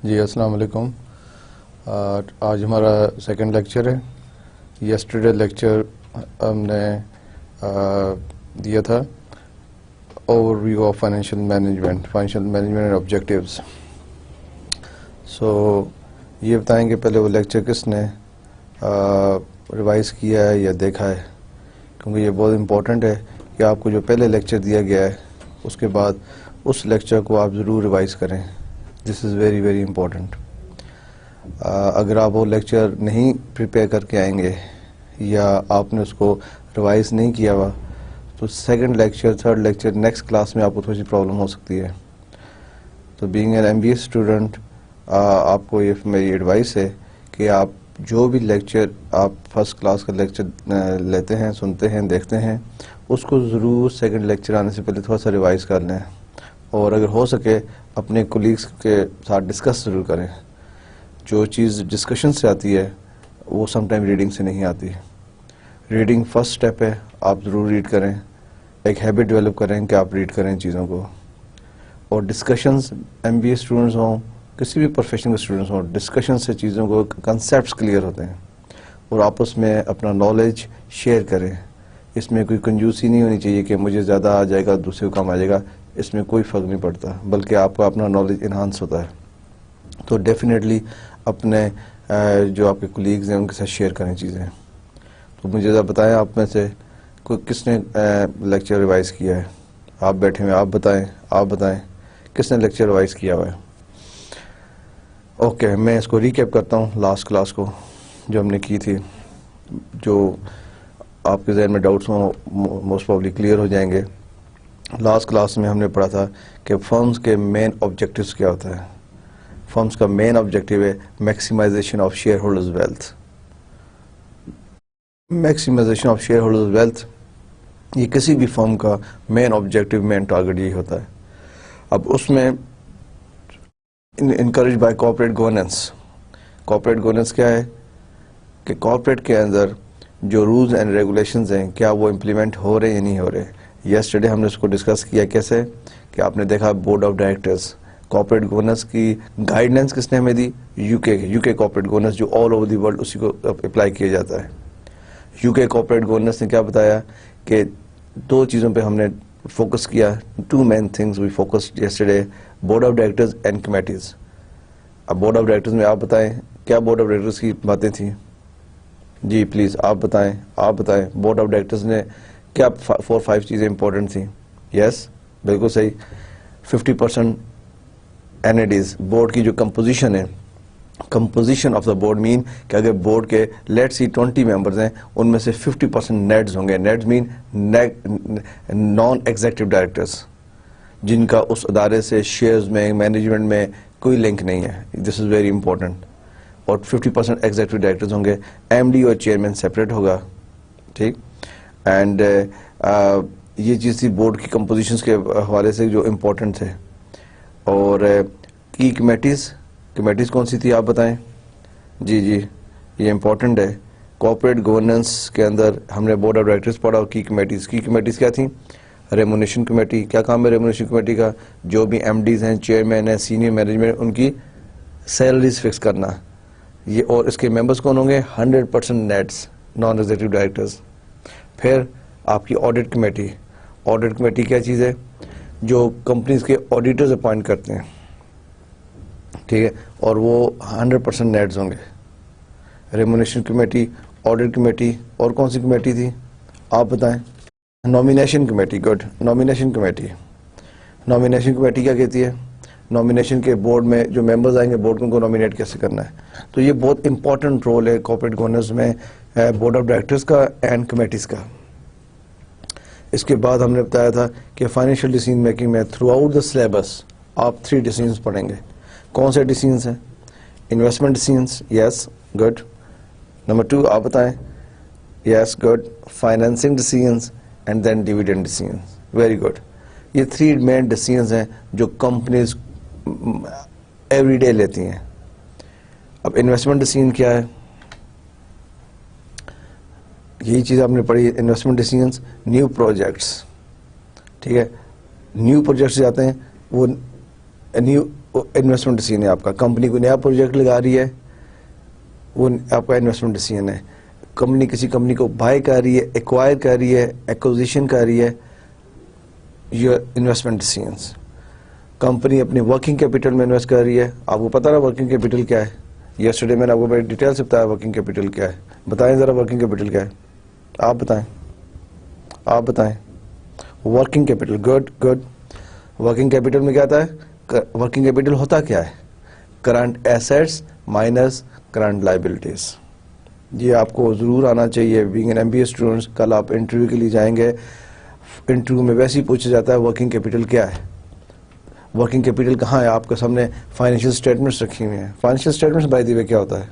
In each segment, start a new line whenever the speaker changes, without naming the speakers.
جی السلام علیکم. آج ہمارا سیکنڈ لیکچر ہے. یسٹرڈے لیکچر ہم نے دیا تھا overview of financial management and objectives. So یہ بتائیں کہ پہلے وہ لیکچر کس نے ریوائز کیا ہے یا دیکھا ہے، کیونکہ یہ بہت امپورٹنٹ ہے کہ آپ کو جو پہلے لیکچر دیا گیا ہے اس کے بعد اس لیکچر کو آپ ضرور ریوائز کریں. دس از ویری ویری امپورٹنٹ. اگر آپ وہ لیکچر نہیں پریپیئر کر کے آئیں گے یا آپ نے اس کو ریوائز نہیں کیا ہوا تو second lecture third lecture next class میں آپ کو تھوڑی سی پرابلم ہو سکتی ہے. تو being an M B A student آپ کو یہ میری ایڈوائس ہے کہ آپ جو بھی لیکچر آپ فرسٹ کلاس کا لیکچر لیتے ہیں، سنتے ہیں، دیکھتے ہیں، اس کو ضرور سیکنڈ لیکچر آنے سے پہلے تھوڑا سا ریوائز کر لیں، اور اگر ہو سکے اپنے کولیگس کے ساتھ ڈسکس ضرور کریں. جو چیز ڈسکشن سے آتی ہے وہ سم ٹائم ریڈنگ سے نہیں آتی. ریڈنگ فرسٹ سٹیپ ہے، آپ ضرور ریڈ کریں، ایک ہیبٹ ڈیولپ کریں کہ آپ ریڈ کریں چیزوں کو. اور ڈسکشنز ایم بی اے اسٹوڈنٹس ہوں، کسی بھی پروفیشن کے اسٹوڈنٹس ہوں، ڈسکشن سے چیزوں کو کنسیپٹس کلیئر ہوتے ہیں اور آپس میں اپنا نالج شیئر کریں. اس میں کوئی کنجوسی نہیں ہونی چاہیے کہ مجھے زیادہ آ جائے گا دوسرے کو کم آ جائے گا. اس میں کوئی فرق نہیں پڑتا، بلکہ آپ کا اپنا نالج انہانس ہوتا ہے. تو ڈیفینیٹلی اپنے جو آپ کے کولیگز ہیں ان کے ساتھ شیئر کریں چیزیں. تو مجھے ذرا بتائیں آپ میں سے کوئی کس نے لیکچر ریوائز کیا ہے؟ آپ بیٹھے ہوئے آپ بتائیں کس نے لیکچر ریوائز کیا ہوا ہے؟ اوکے، میں اس کو ریکیپ کرتا ہوں لاسٹ کلاس کو جو ہم نے کی تھی. جو آپ کے ذہن میں ڈاؤٹس ہوں موسٹ پرابلی کلیئر ہو جائیں گے. لاسٹ کلاس میں ہم نے پڑھا تھا کہ فرمز کے مین آبجیکٹیوز کیا ہوتا ہے. فرمز کا مین آبجیکٹیو ہے maximization of share holders wealth. Maximization of share holders wealth یہ کسی بھی فرم کا مین آبجیکٹیو، مین ٹارگیٹ یہی ہوتا ہے. اب اس میں encourage by corporate governance. Corporate governance کیا ہے کہ کارپوریٹ کے اندر جو رولز اینڈ ریگولیشنز ہیں کیا وہ امپلیمنٹ ہو رہے ہیں یا نہیں ہو رہے. یسٹرڈے ہم نے اس کو ڈسکس کیا کیسے کہ آپ نے دیکھا board of directors corporate governance کی گائیڈنس کس نے ہمیں دی؟ یو کے کارپوریٹ گورننس جو آل اوور دی ورلڈ اسی کو اپلائی کیا جاتا ہے. یو کے کارپوریٹ گورننس نے کیا بتایا کہ دو چیزوں پہ ہم نے فوکس کیا. Two main things we focused yesterday, board of directors and committees. اب بورڈ آف ڈائریکٹرز میں آپ بتائیں کیا بورڈ آف ڈائریکٹرز کی باتیں تھیں؟ جی پلیز آپ بتائیں بورڈ آف ڈائریکٹرز نے کیا 4-5 چیزیں امپورٹنٹ تھیں؟ یس بالکل صحیح. 50% NADs بورڈ کی جو کمپوزیشن ہے، کمپوزیشن آف دا بورڈ مین کہ اگر بورڈ کے لیٹ سی 20 ممبرز ہیں ان میں سے 50% نیڈز ہوں گے. نیڈز مین نان ایگزیکٹو ڈائریکٹرز جن کا اس ادارے سے شیئرز میں مینجمنٹ میں کوئی لنک نہیں ہے. This is very important. اور 50% ایگزیکٹو ڈائریکٹرز ہوں گے. ایم ڈی اور چیئرمین سپریٹ ہوگا. ٹھیک. اینڈ یہ چیز تھی بورڈ کی کمپوزیشنز کے حوالے سے جو امپورٹنٹ تھے. اور کی کمیٹیز کون سی تھی آپ بتائیں؟ جی یہ امپورٹنٹ ہے. کارپوریٹ گورننس کے اندر ہم نے بورڈ آف ڈائریکٹرز پڑھا. اور کی کمیٹیز کیا تھیں؟ Remuneration committee. کیا کام ہے ریمونیشن کمیٹی کا؟ جو بھی ایم ڈیز ہیں، چیئرمین ہیں، سینئر مینجمنٹ، ان کی سیلریز فکس کرنا. یہ اور اس کے ممبرز کون ہوں گے؟ 100% نیٹس نان ایگزیکٹو ڈائریکٹرز. پھر آپ کی آڈٹ کمیٹی. آڈٹ کمیٹی کیا چیز ہے؟ جو کمپنیز کے آڈیٹرز اپوائنٹ کرتے ہیں. ٹھیک ہے، اور وہ 100% نیٹس ہوں گے. ریمونیشن کمیٹی، آڈٹ کمیٹی، اور کون سی کمیٹی تھی آپ بتائیں؟ Nomination committee. Good. Nomination committee کیا کہتی ہے؟ نامینیشن کے بورڈ میں جو ممبرز آئیں گے بورڈ کو نامینیٹ کیسے کرنا ہے. تو یہ بہت امپورٹنٹ رول ہے کارپوریٹ گورننس میں بورڈ آف ڈائریکٹرز کا اینڈ کمیٹیز کا. اس کے بعد ہم نے بتایا تھا کہ فائنینشیل ڈیسیژن میکنگ میں تھرو آؤٹ دا سلیبس آپ 3 ڈیسیژنز پڑھیں گے. کون سے ڈیسیژنز ہیں؟ Investment decisions. Yes good. Number 2 آپ بتائیں. Yes good. Financing decisions and then dividend decisions. Very good. یہ 3 مین ڈیسیژنز ہیں جو کمپنیز ایوری ڈے لیتی ہیں. اب انویسٹمنٹ ڈیسیژن کیا ہے؟ یہی چیز آپ نے پڑھی. Investment decisions new projects. ٹھیک ہے، نیو پروجیکٹس جاتے ہیں وہ نیو انویسٹمنٹ ڈیسیژن ہے آپ کا. کمپنی کوئی نیا پروجیکٹ لگا رہی ہے, وہ آپ کا انویسٹمنٹ ڈیسیژن ہے. کمپنی کسی کمپنی کو بائی کر رہی ہے, ایکوائر کر رہی ہے, ایکوزیشن کر رہی ہے, یہ انویسٹمنٹ ڈیسیژنس. کمپنی اپنی ورکنگ کیپٹل میں انویسٹ کر رہی ہے. آپ کو پتا نا ورکنگ کیپٹل کیا ہے؟ یسٹرڈے میں نے آپ کو بڑی ڈیٹیل سے بتایا ورکنگ کیپٹل کیا ہے. بتائیں ذرا ورکنگ کیپٹل کیا ہے, آپ بتائیں working capital. Good. Working capital میں کیا آتا ہے؟ ورکنگ کیپٹل ہوتا کیا ہے؟ Current assets minus current liabilities. یہ آپ کو ضرور آنا چاہیے. بینگ این MBA اسٹوڈنٹس, کل آپ انٹرویو کے لیے جائیں گے, انٹرویو میں ویسے ہی پوچھا جاتا ہے ورکنگ کیپٹل کیا ہے. ورکنگ کیپٹل کہاں ہے؟ آپ کے سامنے فائنینشیل اسٹیٹمنٹس رکھی ہوئی ہیں. فائنینشیل اسٹیٹمنٹس بائی دی وے کیا ہوتا ہے؟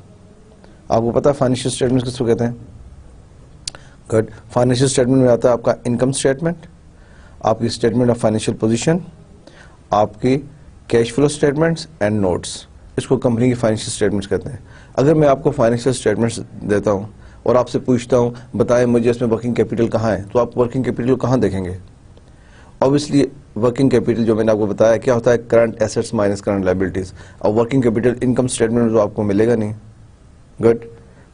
آپ کو پتا ہے فائنینشیل اسٹیٹمنٹس کس کو کہتے ہیں؟ گڈ. فائنینشیل اسٹیٹمنٹ میں آتا ہے آپ کا انکم اسٹیٹمنٹ, آپ کی اسٹیٹمنٹ آف فائنینشیل پوزیشن, آپ کی cash flow statements and notes. اس کو کمپنی کی فائنینشیل اسٹیٹمنٹس کہتے ہیں. اگر میں آپ کو فائنینشیل اسٹیٹمنٹس دیتا ہوں اور آپ سے پوچھتا ہوں بتائیں مجھے اس میں ورکنگ کیپٹل کہاں ہے, تو آپ ورکنگ کیپٹل کہاں دیکھیں گے؟ obviously ورکنگ کیپٹل جو میں نے آپ کو بتایا کیا ہوتا ہے؟ Current assets minus current liabilities. اور ورکنگ کیپٹل انکم اسٹیٹمنٹ تو آپ کو ملے گا نہیں. گڈ,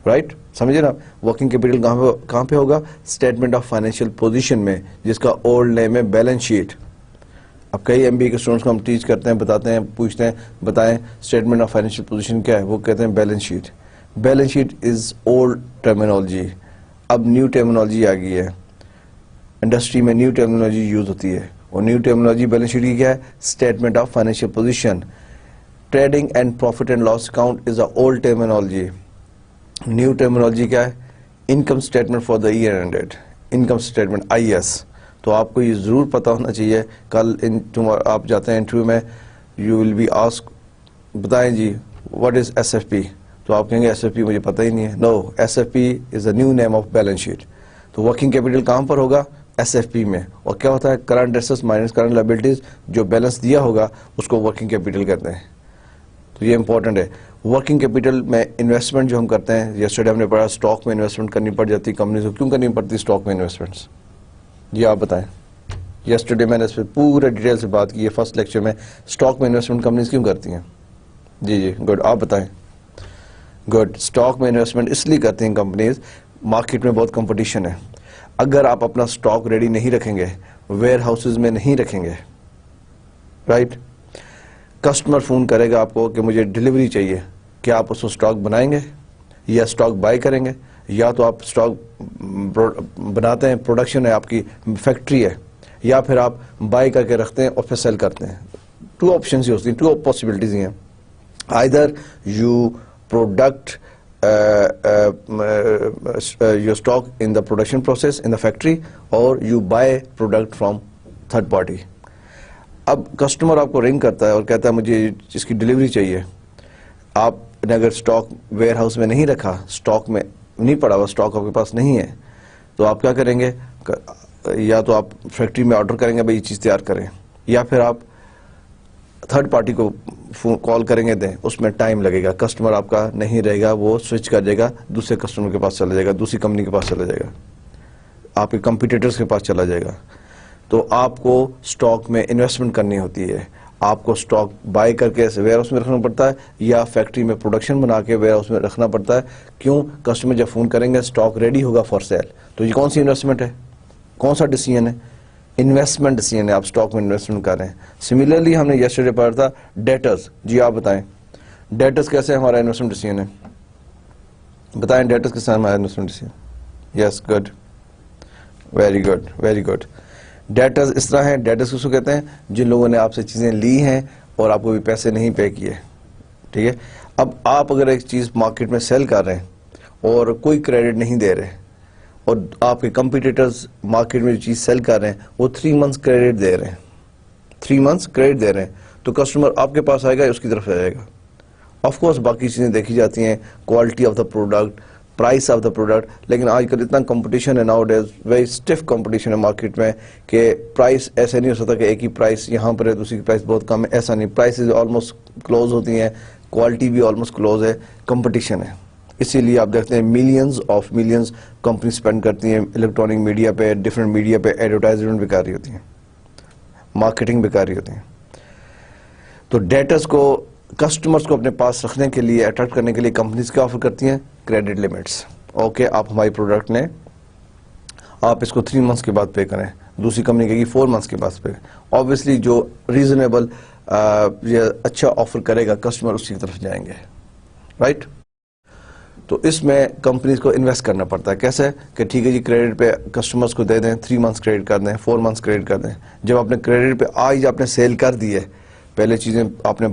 رائٹ, سمجھے نا. ورکنگ کیپٹل کہاں پہ ہوگا؟ اسٹیٹمنٹ آف فائنینشیل پوزیشن میں, جس کا اولڈ نیم ہے بیلنس شیٹ. اب کئی MBA کے اسٹوڈنٹس کو ہم ٹیچ کرتے ہیں, بتاتے ہیں, پوچھتے ہیں بتائیں اسٹیٹمنٹ آف فائنینشیل پوزیشن کیا ہے, وہ کہتے ہیں بیلنس شیٹ. بیلنس شیٹ از اولڈ ٹرمینالوجی. اب نیو ٹرمینالوجی آ گئی ہے, انڈسٹری میں نیو ٹرمینالوجی یوز ہوتی ہے, اور نیو ٹرمینالوجی بیلنس شیٹ کی کیا ہے؟ Statement of financial position. Trading and profit and loss account is a old terminology. New terminology کیا ہے؟ Income statement for the year ended, income statement IS. تو آپ کو یہ ضرور پتا ہونا چاہیے. کل آپ جاتے ہیں انٹرویو میں, یو ول بی آسک بتائیں جی واٹ از SFP, تو آپ کہیں گے SFP مجھے پتہ ہی نہیں ہے. نو, SFP is a new name of balance sheet. تو ورکنگ کیپٹل کہاں پر ہوگا؟ SFP میں. اور کیا ہوتا ہے؟ Current assets minus current liabilities. جو بیلنس دیا ہوگا اس کو ورکنگ کیپٹل کہتے ہیں. تو یہ امپورٹنٹ ہے. ورکنگ کیپٹل میں انویسٹمنٹ جو ہم کرتے ہیں, یسٹرڈے ہم نے پڑھا اسٹاک میں انویسٹمنٹ کرنی پڑ جاتی ہے کمپنیز کو. کیوں کرنی پڑتی ہے اسٹاک میں انویسٹمنٹس؟ یہ آپ بتائیں. یسٹرڈے میں نے اس پہ پورے ڈیٹیل سے بات کی ہے فرسٹ لیکچر میں. اسٹاک میں انویسٹمنٹ کمپنیز کیوں کرتی ہیں؟ جی گڈ, آپ بتائیں. گڈ. اسٹاک میں انویسٹمنٹ اس لیے کرتی ہیں کمپنیز, مارکیٹ میں بہت کمپٹیشن ہے. اگر آپ اپنا اسٹاک ریڈی نہیں رکھیں گے, ویئر ہاؤسز میں نہیں رکھیں گے, رائٹ, کسٹمر فون کرے گا آپ کو کہ مجھے ڈلیوری چاہیے, کیا آپ اس کو اسٹاک بنائیں گے یا اسٹاک بائی کریں گے؟ یا تو آپ اسٹاک بناتے ہیں, پروڈکشن ہے آپ کی, فیکٹری ہے, یا پھر آپ بائی کر کے رکھتے ہیں اور پھر سیل کرتے ہیں. 2 آپشنز ہی ہوتی ہیں, 2 پاسبلٹیز ہی ہیں. Either you product your stock in the production process in the factory, or you buy product from third party. اب کسٹمر آپ کو رنگ کرتا ہے اور کہتا ہے مجھے اس کی ڈلیوری چاہیے. آپ نے اگر اسٹاک ویئر ہاؤس میں نہیں رکھا, اسٹاک میں نہیں پڑا ہوا, اسٹاک آپ کے پاس نہیں ہے, تو آپ کیا کریں گے؟ یا تو آپ فیکٹری میں آرڈر کریں گے بھائی یہ چیز تیار کریں, یا پھر آپ تھرڈ پارٹی کو کال کریں گے, دیں, اس میں ٹائم لگے گا, کسٹمر آپ کا نہیں رہے گا, وہ سوئچ کر جائے گا, دوسرے کسٹمر کے پاس چلا جائے گا, دوسری کمپنی کے پاس چلا جائے گا, آپ کے کمپیٹیٹرز کے پاس چلا جائے گا. تو آپ کو اسٹاک میں انویسٹمنٹ کرنی ہوتی ہے. آپ کو اسٹاک بائی کر کے ویئر ہاؤس میں رکھنا پڑتا ہے, یا فیکٹری میں پروڈکشن بنا کے ویئر ہاؤس میں رکھنا پڑتا ہے. کیوں؟ کسٹمر جب فون کریں گے اسٹاک ریڈی ہوگا فار سیل. تو یہ کون سی انویسٹمنٹ ہے, کون سا ڈیسیژن ہے؟ انویسٹمنٹ ڈیسیژن ہے. آپ اسٹاک میں انویسٹمنٹ کر رہے ہیں. سملرلی ہم نے یسٹرڈے پڑھا تھا ڈیٹرز. جی آپ بتائیں ڈیٹرز کیسے ہمارا انویسٹمنٹ ڈیسیژن ہے؟ بتائیں ڈیٹرز کیسے ہمارا investment decision? Yes, good, very good, very good. Debtors اس طرح ہیں, ڈیٹرز کس کو کہتے ہیں؟ جن لوگوں نے آپ سے چیزیں لی ہیں اور آپ کو بھی پیسے نہیں پے کیے, ٹھیک ہے. اب آپ اگر ایک چیز مارکیٹ میں سیل کر رہے ہیں اور کوئی کریڈٹ نہیں دے رہے, اور آپ کے کمپیٹیٹرز مارکیٹ میں جو چیز سیل کر رہے ہیں وہ 3 months کریڈٹ دے رہے ہیں, 3 months کریڈٹ دے رہے ہیں, تو کسٹمر آپ کے پاس آئے گا, اس کی طرف جائے گا. آف کورس باقی چیزیں دیکھی جاتی ہیں, quality of the product, price of the product, لیکن آج کل اتنا کمپٹیشن ہے, nowadays very stiff competition ہے مارکیٹ میں, کہ پرائس ایسے نہیں ہو سکتا کہ ایک ہی پرائس یہاں پر ہے دوسری کی پرائس بہت کم ہے, ایسا نہیں. پرائسز آلموسٹ کلوز ہوتی ہیں, کوالٹی بھی آلموسٹ کلوز ہے, کمپٹیشن ہے. اسی لیے آپ دیکھتے ہیں ملینز کمپنی اسپینڈ کرتی ہیں الیکٹرانک میڈیا پہ, ڈفرینٹ میڈیا پہ, ایڈورٹائزمنٹ بھی کر رہی ہوتی ہیں, مارکیٹنگ بھی کر رہی ہوتی ہیں. تو ڈیٹرز کو کسٹمرز کو اپنے پاس رکھنے کے لیے اٹریکٹ کرنے کے لیے کمپنیز کیا آفر کرتی ہیں؟ Credit limits. اوکے آپ ہماری پروڈکٹ نے آپ اس کو 3 months کے بعد پے کریں, دوسری کمپنی کہے گی 4 months کے بعد پے. آبویسلی جو ریزنیبل اچھا آفر کرے گا کسٹمر اسی کی طرف جائیں گے, رائٹ. تو اس میں کمپنیز کو انویسٹ کرنا پڑتا ہے. کیسے کہ ٹھیک ہے جی کریڈٹ پہ کسٹمرز کو دے دیں, 3 months کریڈٹ کر دیں, 4 months کریڈٹ کر دیں. جب آپ نے کریڈٹ پہ آج آپ نے سیل کر دی ہے, پہلے چیزیں آپ نے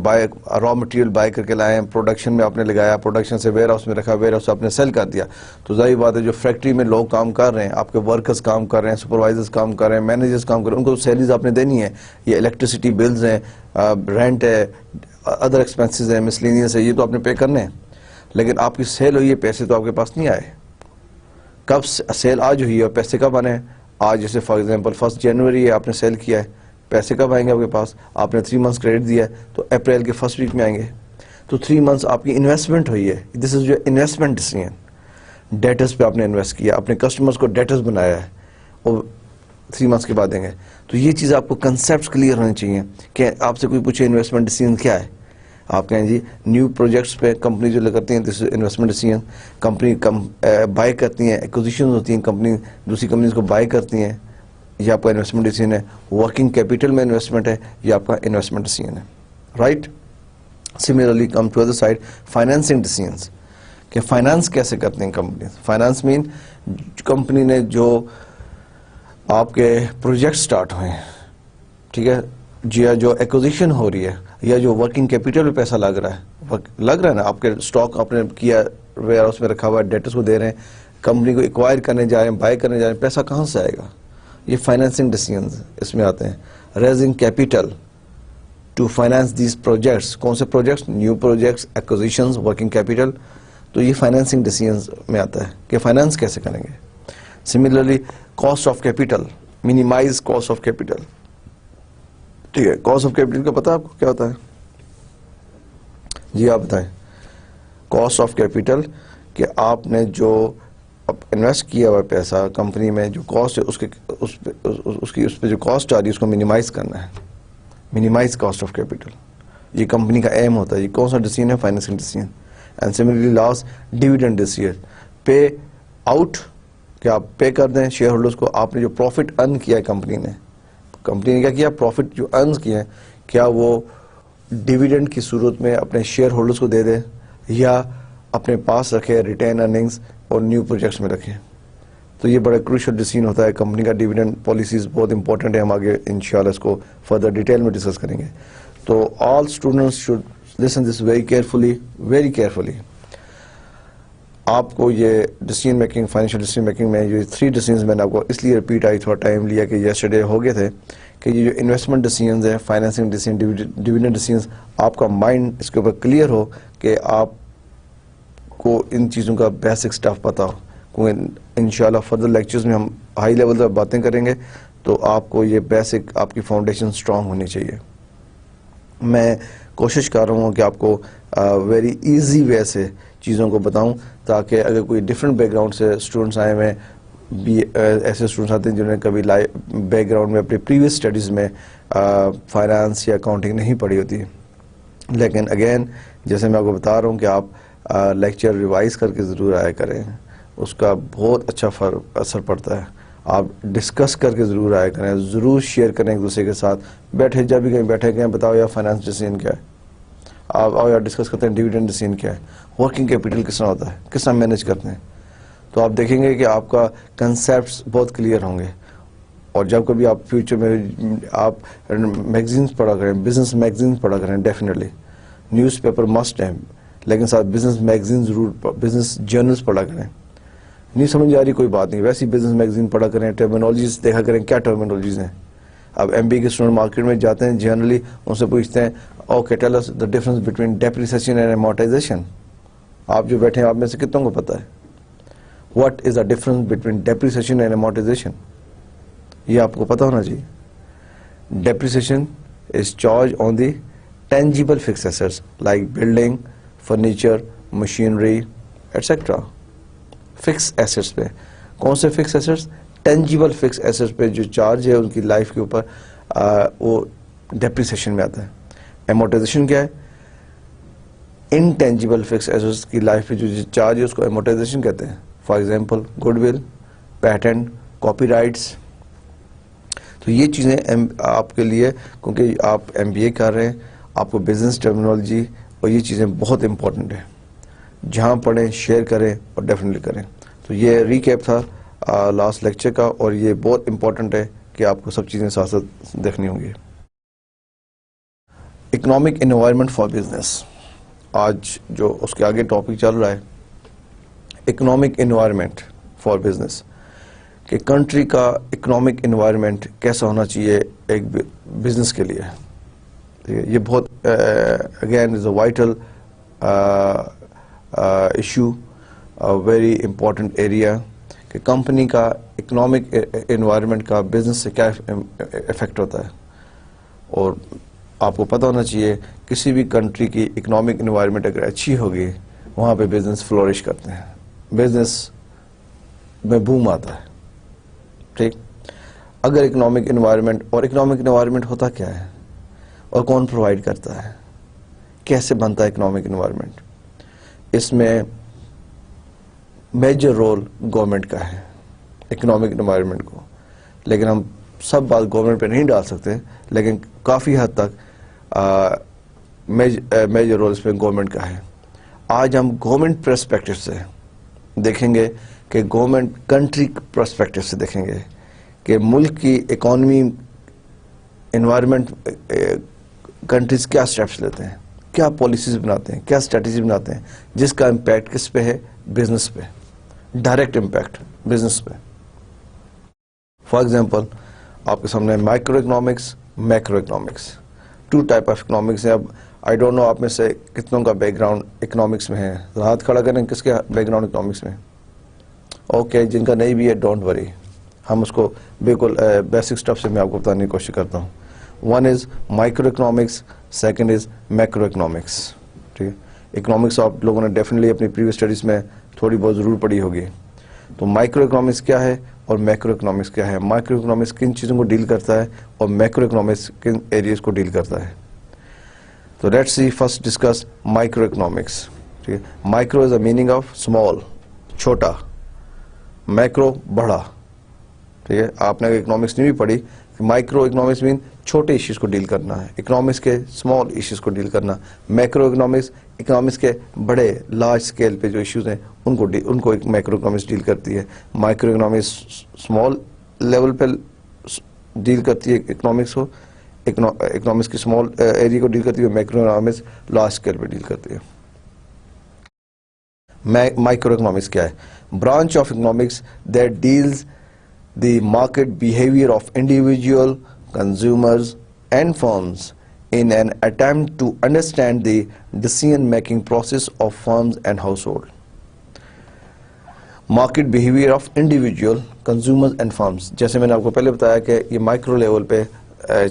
را مٹیریل بائی کر کے لائے ہیں, پروڈکشن میں آپ نے لگایا, پروڈکشن سے ویئر ہاؤس میں رکھا, ویئر ہاؤس سے آپ نے سیل کر دیا, تو ظاہر بات ہے جو فیکٹری میں لوگ کام کر رہے ہیں, آپ کے ورکرز کام کر رہے ہیں, سپروائزرز کام کر رہے ہیں, مینیجرز کام کر رہے ہیں, ان کو سیلریز آپ نے دینی ہے. یہ الیکٹریسٹی بلز ہیں, رینٹ ہے, ادر ایکسپینسز ہیں, مسلینیس ہے, یہ تو آپ نے پے کرنے ہیں. لیکن آپ کی سیل ہوئی ہے, پیسے تو آپ کے پاس نہیں آئے. کب سیل آج ہوئی ہے اور پیسے کب آنے ہیں؟ آج جیسے فار ایگزامپل 1 جنوری ہے, آپ نے سیل کیا ہے, پیسے کب آئیں گے آپ کے پاس؟ آپ نے 3 months کریڈٹ دیا ہے تو اپریل کے 1st week میں آئیں گے. تو 3 months آپ کی انویسٹمنٹ ہوئی ہے. This is your investment decision. Debtors پہ آپ نے انویسٹ کیا, اپنے کسٹمرز کو ڈیٹرز بنایا ہے, اور 3 months کے بعد دیں گے. تو یہ چیز آپ کو کنسیپٹس کلیئر ہونے چاہیے کہ آپ سے کوئی پوچھے انویسٹمنٹ ڈیسیژن کیا ہے, آپ کہیں جی نیو پروجیکٹس پہ کمپنی جو کرتی ہیں this investment decision. Company by کرتی ہیں, ایکوزیشن ہوتی ہیں, کمپنی دوسری کمپنیز کو بائی کرتی ہیں, یہ آپ کا انویسٹمنٹ ڈیسیژن ہے. ورکنگ کیپٹل میں انویسٹمنٹ ہے, یہ آپ کا انویسٹمنٹ ڈیسیژن ہے, right. Similarly come to other side financing decisions, کہ فائنانس کیسے کرتے ہیں کمپنیز. فائنانس مین کمپنی نے جو آپ کے پروجیکٹ سٹارٹ ہوئے ہیں, ٹھیک ہے جی, جو ایکوزیشن ہو رہی ہے, یا جو ورکنگ کیپٹل میں پیسہ لگ رہا ہے نا, آپ کے اسٹاک آپ نے کیا, ویئر ہاؤس میں رکھا ہوا ہے, ڈیٹرز کو دے رہے ہیں, کمپنی کو ایکوائر کرنے جا رہے ہیں, بائی کرنے جا رہے ہیں, پیسہ کہاں سے آئے گا؟ یہ فائنینسنگ ڈیسیژنز اس میں آتے ہیں. Raising capital to finance these projects. کون سے projects? New projects, acquisitions, working capital. تو یہ فائنینسنگ ڈیسیژنز میں آتا ہے کہ فائنانس کیسے کریں گے. Similarly cost of capital, minimize cost of capital. ٹھیک ہے, کاسٹ آف کیپٹل کا پتا آپ کو کیا ہوتا ہے؟ جی آپ بتائیں. کاسٹ آف کیپٹل کہ آپ نے جو انویسٹ کیا ہوا پیسہ کمپنی میں, جو کاسٹ ہے اس پہ جو کاسٹ آ رہی ہے اس کو منیمائز کرنا ہے. منیمائز کاسٹ آف کیپٹل, یہ کمپنی کا ایم ہوتا ہے. یہ کون سا ڈیسیژن ہے؟ Financing decision. And similarly last dividend decision, pay out, کہ آپ پے کر دیں شیئر ہولڈرز کو. آپ نے جو پروفٹ ارن کیا ہے کمپنی نے کیا کیا؟ پروفٹ جو ارنز کیے ہیں, کیا وہ ڈیویڈنڈ کی صورت میں اپنے شیئر ہولڈرز کو دے دیں, یا اپنے پاس رکھے ریٹین ارننگز اور نیو پروجیکٹس میں رکھیں. تو یہ بڑا کروشل ڈیسیژن ہوتا ہے کمپنی کا. ڈیویڈنڈ پالیسیز بہت امپورٹنٹ ہے, ہم آگے انشاءاللہ اس کو فردر ڈیٹیل میں ڈسکس کریں گے. تو all students should listen this very carefully. آپ کو یہ decision making, financial decision making میں یہ 3 ڈیسیژنز میں نے آپ کو اس لیے ریپیٹ آئی, تھوڑا ٹائم لیا کہ یسٹرڈے ہو گئے تھے, کہ یہ جو انویسٹمنٹ ڈیسیژنز ہیں, فائنینسنگ ڈیسیژن, ڈیویڈنڈ ڈیسیژنز, آپ کا مائنڈ اس کے اوپر کلیئر ہو, کہ آپ کو ان چیزوں کا بیسک سٹف پتا ہو. کیونکہ انشاءاللہ فردر لیکچرز میں ہم ہائی لیول پر باتیں کریں گے, تو آپ کو یہ بیسک آپ کی فاؤنڈیشن سٹرونگ ہونی چاہیے. میں کوشش کر رہا ہوں کہ آپ کو ویری ایزی وے سے چیزوں کو بتاؤں, تاکہ اگر کوئی ڈفرینٹ بیک گراؤنڈ سے اسٹوڈنٹس آئے ہوئے بھی, ایسے اسٹوڈنٹس آتے ہیں جنہوں نے کبھی بیک گراؤنڈ میں اپنی پریویس اسٹڈیز میں فائنانس یا اکاؤنٹنگ نہیں پڑھی ہوتی, لیکن اگین جیسے میں آپ کو بتا رہا ہوں کہ آپ لیکچر ریوائز کر کے ضرور آیا کریں, اس کا بہت اچھا اثر پڑتا ہے. آپ ڈسکس کر کے ضرور آیا کریں, ضرور شیئر کریں ایک دوسرے کے ساتھ. بیٹھے جب بھی کہیں بیٹھے گئے بتاؤ یار فائنانس ڈیسیژن کیا ہے, آپ آؤ یار ڈسکس کرتے ہیں ڈیویڈنڈ ڈیسیژن کیا ہے, ورکنگ کیپٹل کس طرح ہوتا ہے, کس طرح مینیج کرتے ہیں. تو آپ دیکھیں گے کہ آپ کا کنسیپٹس بہت کلیئر ہوں گے. اور جب کبھی آپ فیوچر میں آپ میگزینس پڑھا کریں, بزنس میگزینس پڑھا کریں, ڈیفینیٹلی نیوز پیپر مسٹ ہیں, لیکن ساتھ بزنس میگزین ضرور, بزنس جرنلس پڑھا کریں. نہیں سمجھ آ رہی کوئی بات نہیں, ویسی بزنس میگزین پڑھا کریں, ٹرمینالوجیز دیکھا کریں کیا ٹرمینالوجیز ہیں. اب ایم بی کے اسٹوڈنٹ مارکیٹ میں جاتے ہیں, جنرلی ان سے پوچھتے ہیں okay tell us the difference between depreciation and amortization. آپ جو بیٹھے ہیں آپ میں سے کتنوں کو پتہ ہے what is the difference between depreciation and amortisation? یہ آپ کو پتہ ہونا چاہیے. Depreciation is charge on the tangible fix assets like building, furniture, machinery etcetera. Fix assets پہ, کون سے fix assets? Tangible fix assets پہ جو چارج ہے ان کی لائف کے اوپر, وہ ڈیپریسیشن میں آتا ہے. ایمورٹائزیشن کیا ہے؟ انٹینجیبل فکس ایسٹس کی لائف پہ جو چارج ہے اس کو ایمورٹائزیشن کہتے ہیں. For example good will, patent, copy rights. تو یہ چیزیں آپ کے لیے, کیونکہ آپ MBA کر رہے ہیں, آپ کو بزنس ٹرمینالوجی اور یہ چیزیں بہت امپورٹنٹ ہیں. جہاں پڑھیں شیئر کریں اور ڈیفینیٹلی کریں. تو یہ ریکیپ تھا لاسٹ لیکچر کا, اور یہ بہت امپورٹنٹ ہے کہ آپ کو سب چیزیں ساتھ ساتھ دیکھنی ہوں گی. اکنامک انوائرمنٹ فار بزنس, آج جو اس کے آگے ٹاپک چل رہا ہے, اکنامک انوائرمنٹ فار بزنس, کہ کنٹری کا اکنامک انوائرمنٹ کیسا ہونا چاہیے ایک بزنس کے لیے. یہ بہت again is a vital issue, very important area, کہ کمپنی کا اکنامک انوائرمنٹ کا بزنس سے کیا افیکٹ ہوتا ہے. اور آپ کو پتہ ہونا چاہیے کسی بھی کنٹری کی اکنامک انوائرمنٹ اگر اچھی ہوگی وہاں پہ بزنس فلورش کرتے ہیں, بزنس میں بوم آتا ہے. ٹھیک, اگر اکنامک انوائرمنٹ, اور اکنامک انوائرمنٹ ہوتا کیا ہے اور کون پرووائڈ کرتا ہے, کیسے بنتا ہے اکنامک انوائرمنٹ؟ اس میں میجر رول گورنمنٹ کا ہے اکنامک انوائرمنٹ کو, لیکن ہم سب بات گورنمنٹ پہ نہیں ڈال سکتے, لیکن کافی حد تک میجر رول اس میں گورنمنٹ کا ہے. آج ہم گورنمنٹ پرسپیکٹو سے دیکھیں گے, کہ گورنمنٹ کنٹری پرسپیکٹو سے دیکھیں گے کہ ملک کی اکانومی انوائرمنٹ کنٹریز کیا سٹیپس لیتے ہیں, کیا پالیسیز بناتے ہیں, کیا اسٹریٹجی بناتے ہیں, جس کا امپیکٹ کس پہ ہے؟ بزنس پہ, ڈائریکٹ امپیکٹ بزنس پہ. فار ایگزامپل آپ کے سامنے micro economics, macro economics, two type of economics ہیں. اب آئی ڈونٹ نو آپ میں سے کتنوں کا بیک گراؤنڈ اکنامکس میں ہے, ہاتھ کھڑا کریں کس کا بیک گراؤنڈ اکنامکس میں. اوکے, جن کا نہیں بھی ہے ڈونٹ وری, ہم اس کو بالکل بیسک سٹف سے میں آپ کو بتانے کی کوشش کرتا ہوں. One is micro economics, second is macro economics. ٹھیک ہے, اکنامکس آپ لوگوں نے ڈیفینیٹلی اپنی پریویس اسٹڈیز میں تھوڑی بہت ضرور پڑھی ہوگی. تو مائکرو اکنامکس کیا ہے اور میکرو اکنامکس کیا ہے, مائکرو اکنامکس کن چیزوں کو ڈیل کرتا ہے اور میکرو اکنامکس کن ایریاز کو ڈیل کرتا ہے. تو let's see first discuss micro economics. ٹھیک ہے, micro is a meaning of small, چھوٹا, میکرو بڑا. ٹھیک ہے, آپ نے اکنامکس نہیں بھی پڑھی, مائکرو اکنامکس مین چھوٹے ایشوز کو ڈیل کرنا ہے, اکنامکس کے اسمال ایشوز کو ڈیل کرنا. میکرو اکنامکس اکنامکس کے بڑے لارج اسکیل پہ جو ایشوز ہیں ان کو ایک میکرو اکنامکس ڈیل کرتی ہے. مائکرو اکنامکس اسمال لیول پہ ڈیل کرتی ہے اکنامکس کو, اکنامکس کی اسمال ایریا کو ڈیل کرتی ہے, میکرو اکنامکس لارج اسکیل پہ ڈیل کرتی ہے. مائکرو اکنامکس کیا ہے؟ Branch of economics that deals the market behavior of individual consumers and firms in an attempt to understand the decision making process of firms and household. Market behavior of individual consumers and firms, جیسے میں نے آپ کو پہلے بتایا کہ یہ micro level پہ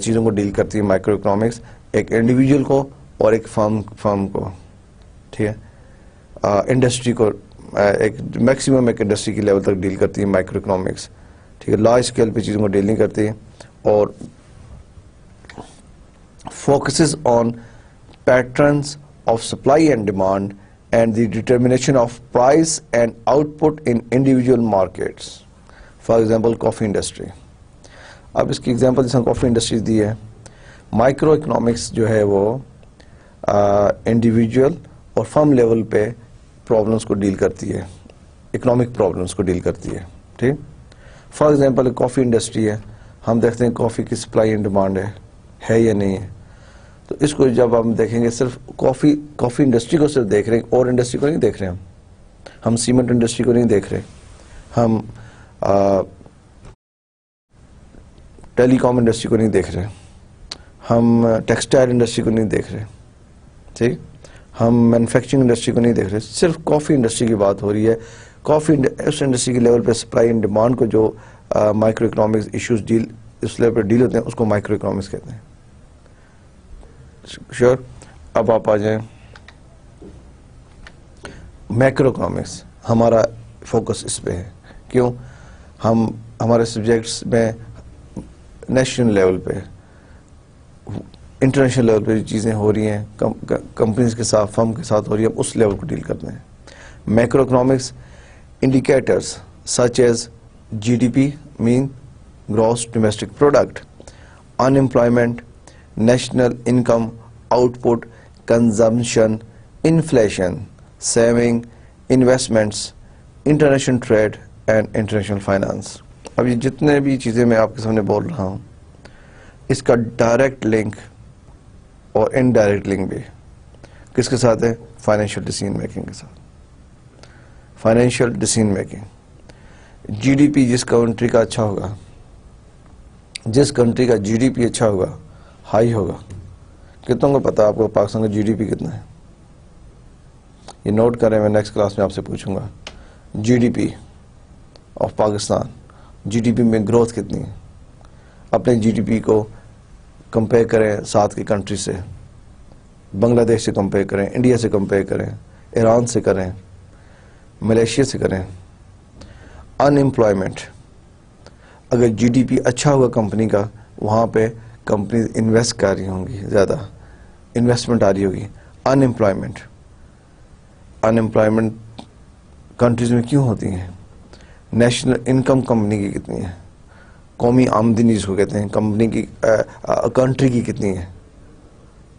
چیزوں کو ڈیل کرتی ہے مائکرو اکنامکس, ایک انڈیویجول کو اور ایک فرم کو. ٹھیک ہے, انڈسٹری کو ایک میکسیمم ایک انڈسٹری کی لیول تک ڈیل کرتی ہے مائکرو اکنامکس. ٹھیک ہے, لارج اسکیل پہ چیزوں کو ڈیل نہیں کرتی, اور focuses on patterns of supply and demand and the determination of price and output in individual markets. For example coffee industry, اب اس کی ایگزامپل جیسے کافی انڈسٹریز دی ہے. مائکرو اکنامکس جو ہے وہ انڈیویجول اور فرم لیول پہ پرابلمس کو ڈیل کرتی ہے, اکنامک پرابلمس کو ڈیل کرتی ہے. ٹھیک, فار ایگزامپل کافی انڈسٹری ہے, ہم دیکھتے ہیں کافی کی سپلائی اینڈ ڈیمانڈ ہے یا نہیں ہے. تو اس کو جب ہم دیکھیں گے صرف کافی انڈسٹری کو صرف دیکھ رہے ہیں, اور انڈسٹری کو نہیں دیکھ رہے ہم سیمنٹ انڈسٹری کو نہیں دیکھ رہے, ہم ٹیلی کام انڈسٹری کو نہیں دیکھ رہے, ہم ٹیکسٹائل انڈسٹری کو نہیں دیکھ رہے. ٹھیک, ہم مینوفیکچرنگ انڈسٹری کو نہیں دیکھ رہے, صرف کافی انڈسٹری کی بات ہو رہی ہے. کافی اس انڈسٹری کے لیول پہ سپلائی اینڈ ڈیمانڈ کو جو مائکرو اکنامکس ایشوز اس لیول پہ ڈیل ہوتے ہیں اس کو مائکرو اکنامکس کہتے ہیں. شیور. اب آپ آ جائیں میکرو اکنامکس, ہمارا فوکس اس پہ ہے. کیوں؟ ہمارے سبجیکٹس میں نیشنل لیول پہ انٹرنیشنل لیول پہ جو چیزیں ہو رہی ہیں کمپنیز کے ساتھ فرم کے ساتھ ہو رہی ہیں اس لیول کو ڈیل کرتے ہیں. Macro economics indicators such as GDP mean gross domestic product, unemployment, national income, output, consumption, inflation, saving, investments, international trade and international finance. اب یہ جتنے بھی چیزیں میں آپ کے سامنے بول رہا ہوں اس کا ڈائریکٹ لنک اور انڈائریکٹ لنک بھی کس کے ساتھ ہے؟ فائنینشیل ڈیسیژن میکنگ کے ساتھ. Financial decision making. G D P جس کنٹری کا اچھا ہوگا، جس کنٹری کا جی ڈی پی اچھا ہوگا، ہائی ہوگا. کتنوں کو پتا آپ کو پاکستان کا جی ڈی پی کتنا ہے؟ یہ نوٹ کریں، میں نیکسٹ کلاس میں آپ سے پوچھوں گا. G D P of Pakistan, G D P میں گروتھ کتنی ہے؟ اپنے جی ڈی پی کو کمپیئر کریں ساتھ کی کنٹری سے، بنگلہ دیش سے کمپیئر کریں، انڈیا سے کمپیئر کریں، ایران سے کریں، ملیشیا سے کریں. ان امپلائمنٹ، اگر جی ڈی پی اچھا ہوگا کمپنی کا، وہاں پہ کمپنیز انویسٹ کر رہی ہوں گی، زیادہ انویسٹمنٹ آ رہی ہوگی. ان امپلائمنٹ کنٹریز میں کیوں ہوتی ہیں؟ نیشنل انکم کمپنی کی کتنی ہے؟ قومی آمدنی جس کو کہتے ہیں، کمپنی کی کنٹری کی کتنی ہے؟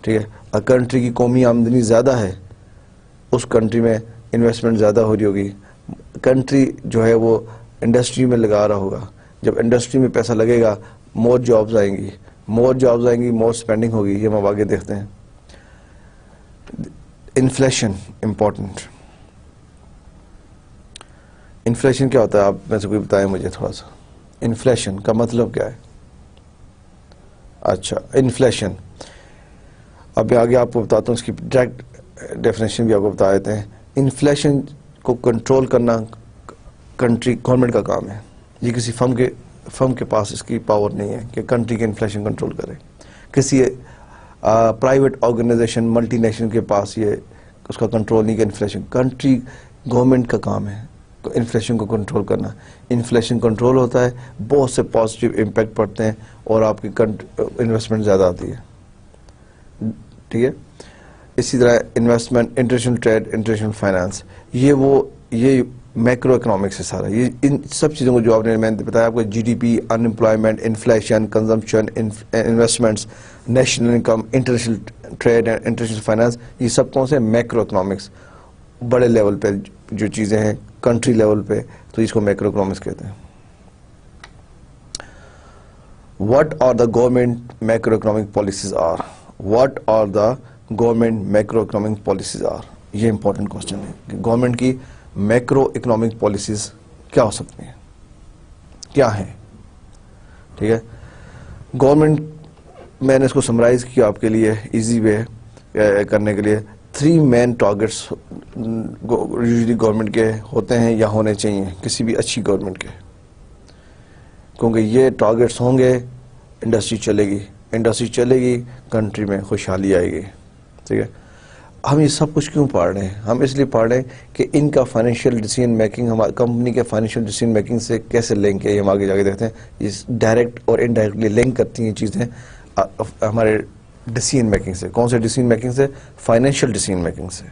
ٹھیک ہے، کنٹری کی قومی آمدنی زیادہ ہے، اس کنٹری میں انویسٹمنٹ زیادہ ہو رہی ہوگی. کنٹری جو ہے وہ انڈسٹری میں لگا رہا ہوگا. جب انڈسٹری میں پیسہ لگے گا، مور جابز آئیں گی، مور جابز آئیں گی، مور اسپینڈنگ ہوگی. یہ ہم آگے دیکھتے ہیں. Inflation important. انفلیشن کیا ہوتا ہے؟ آپ میں سے کوئی بتائیں مجھے تھوڑا سا. انفلیشن کا مطلب کیا ہے؟ اچھا، انفلیشن اب آگے آپ کو بتاتا ہوں، اس کی ڈائریکٹ ڈیفینیشن بھی آپ کو بتا دیتے ہیں. انفلیشن کو کنٹرول کرنا کنٹری گورنمنٹ کا کام ہے. یہ کسی فرم کے پاس اس کی پاور نہیں ہے کہ کنٹری کے انفلیشن کنٹرول کرے. کسی پرائیویٹ آرگنائزیشن ملٹی نیشنل کے پاس یہ اس کا کنٹرول نہیں کہ انفلیشن. کنٹری گورنمنٹ کا کام ہے انفلیشن کو کنٹرول کرنا. انفلیشن کنٹرول ہوتا ہے، بہت سے پازیٹیو امپیکٹ پڑتے ہیں اور آپ کی انویسٹمنٹ زیادہ آتی ہے. ٹھیک ہے. اسی طرح investment, international trade, international finance, یہ میکرو اکنامکس ہے سارا. یہ ان سب چیزوں کو جو آپ نے میں نے بتایا آپ کو، G D P, unemployment, inflation, consumption, investments, national income, international trade and international finance, یہ سب کون سے میکرو اکنامکس. بڑے لیول پہ جو چیزیں ہیں کنٹری لیول پہ، تو اس کو میکرو اکنامکس کہتے ہیں. What are the government macroeconomic policies are? What are the government macroeconomic policies are? یہ امپورٹنٹ کوشچن ہے کہ گورنمنٹ کی میکرو اکنامک پالیسیز کیا ہو سکتی ہیں، کیا ہیں. ٹھیک ہے. گورنمنٹ، میں نے اس کو سمرائز کیا آپ کے لیے ایزی وے کرنے کے لیے. 3 مین ٹارگیٹس یوزلی گورنمنٹ کے ہوتے ہیں یا ہونے چاہیے کسی بھی اچھی گورنمنٹ کے، کیونکہ یہ ٹارگیٹس ہوں گے انڈسٹری چلے گی، انڈسٹری چلے گی کنٹری میں خوشحالی آئے گی. ٹھیک ہے. ہم یہ سب کچھ کیوں پڑھ رہے ہیں؟ ہم اس لیے پڑھ رہے ہیں کہ ان کا فائنینشیل ڈیسیژن میکنگ ہماری کمپنی کے فائنینشیل ڈیسیژن میکنگ سے کیسے لنک ہے. یہ ہم آگے جا کے دیکھتے ہیں. یہ ڈائریکٹ اور انڈائریکٹلی لنک کرتی ہیں چیزیں ہمارے ڈیسیژن میکنگ سے. کون سے ڈیسیژن میکنگ سے؟ فائنینشیل ڈیسیژن میکنگ سے.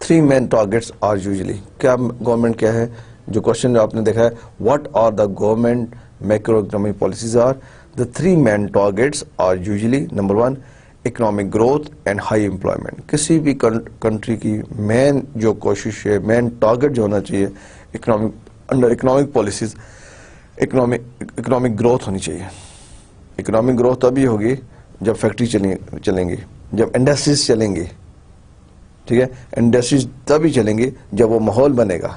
3 مین ٹارگیٹس آر یوزلی. کیا گورنمنٹ کیا ہے؟ جو کوشچن آپ نے دیکھا ہے، what are the government macro economic policies are? The 3 main targets are usually: number 1 economic growth and high employment. کسی بھی کنٹری کی مین جو کوشش ہے، مین ٹارگیٹ جو ہونا چاہیے under economic policies, economic growth ہونی چاہیے. اکنامک گروتھ تبھی ہوگی جب فیکٹری چلیں گی، جب انڈسٹریز چلیں گی. ٹھیک ہے. انڈسٹریز تبھی چلیں گی جب وہ ماحول بنے گا.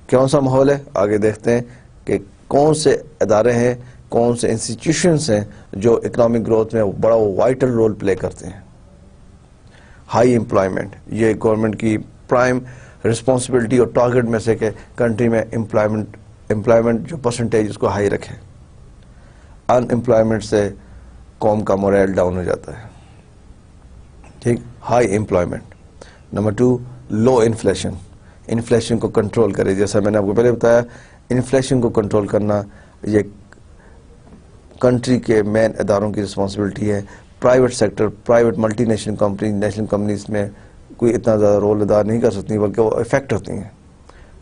کون سا ماحول ہے؟ آگے دیکھتے ہیں کہ کون سے ادارے ہیں، کون سے انسٹیٹیوشنس ہیں جو اکنامک گروتھ میں بڑا وائٹل رول پلے کرتے ہیں. ہائی امپلائمنٹ، یہ گورنمنٹ کی پرائم رسپانسبلٹی اور ٹارگیٹ میں سے کہ کنٹری میں امپلائمنٹ جو پرسنٹیج اس کو ہائی رکھے. ان امپلائمنٹ سے قوم کا مورائل ڈاؤن ہو جاتا ہے. ٹھیک. High employment. نمبر 2 لو انفلیشن. انفلیشن کو کنٹرول کرے. جیسا میں نے آپ کو پہلے بتایا، انفلیشن کو کنٹرول کرنا یہ کنٹری کے مین اداروں کی رسپانسبلٹی ہے. Private sector, private multi national company, national companies میں کوئی اتنا زیادہ رول ادا نہیں کر سکتی، بلکہ وہ افیکٹ ہوتی ہیں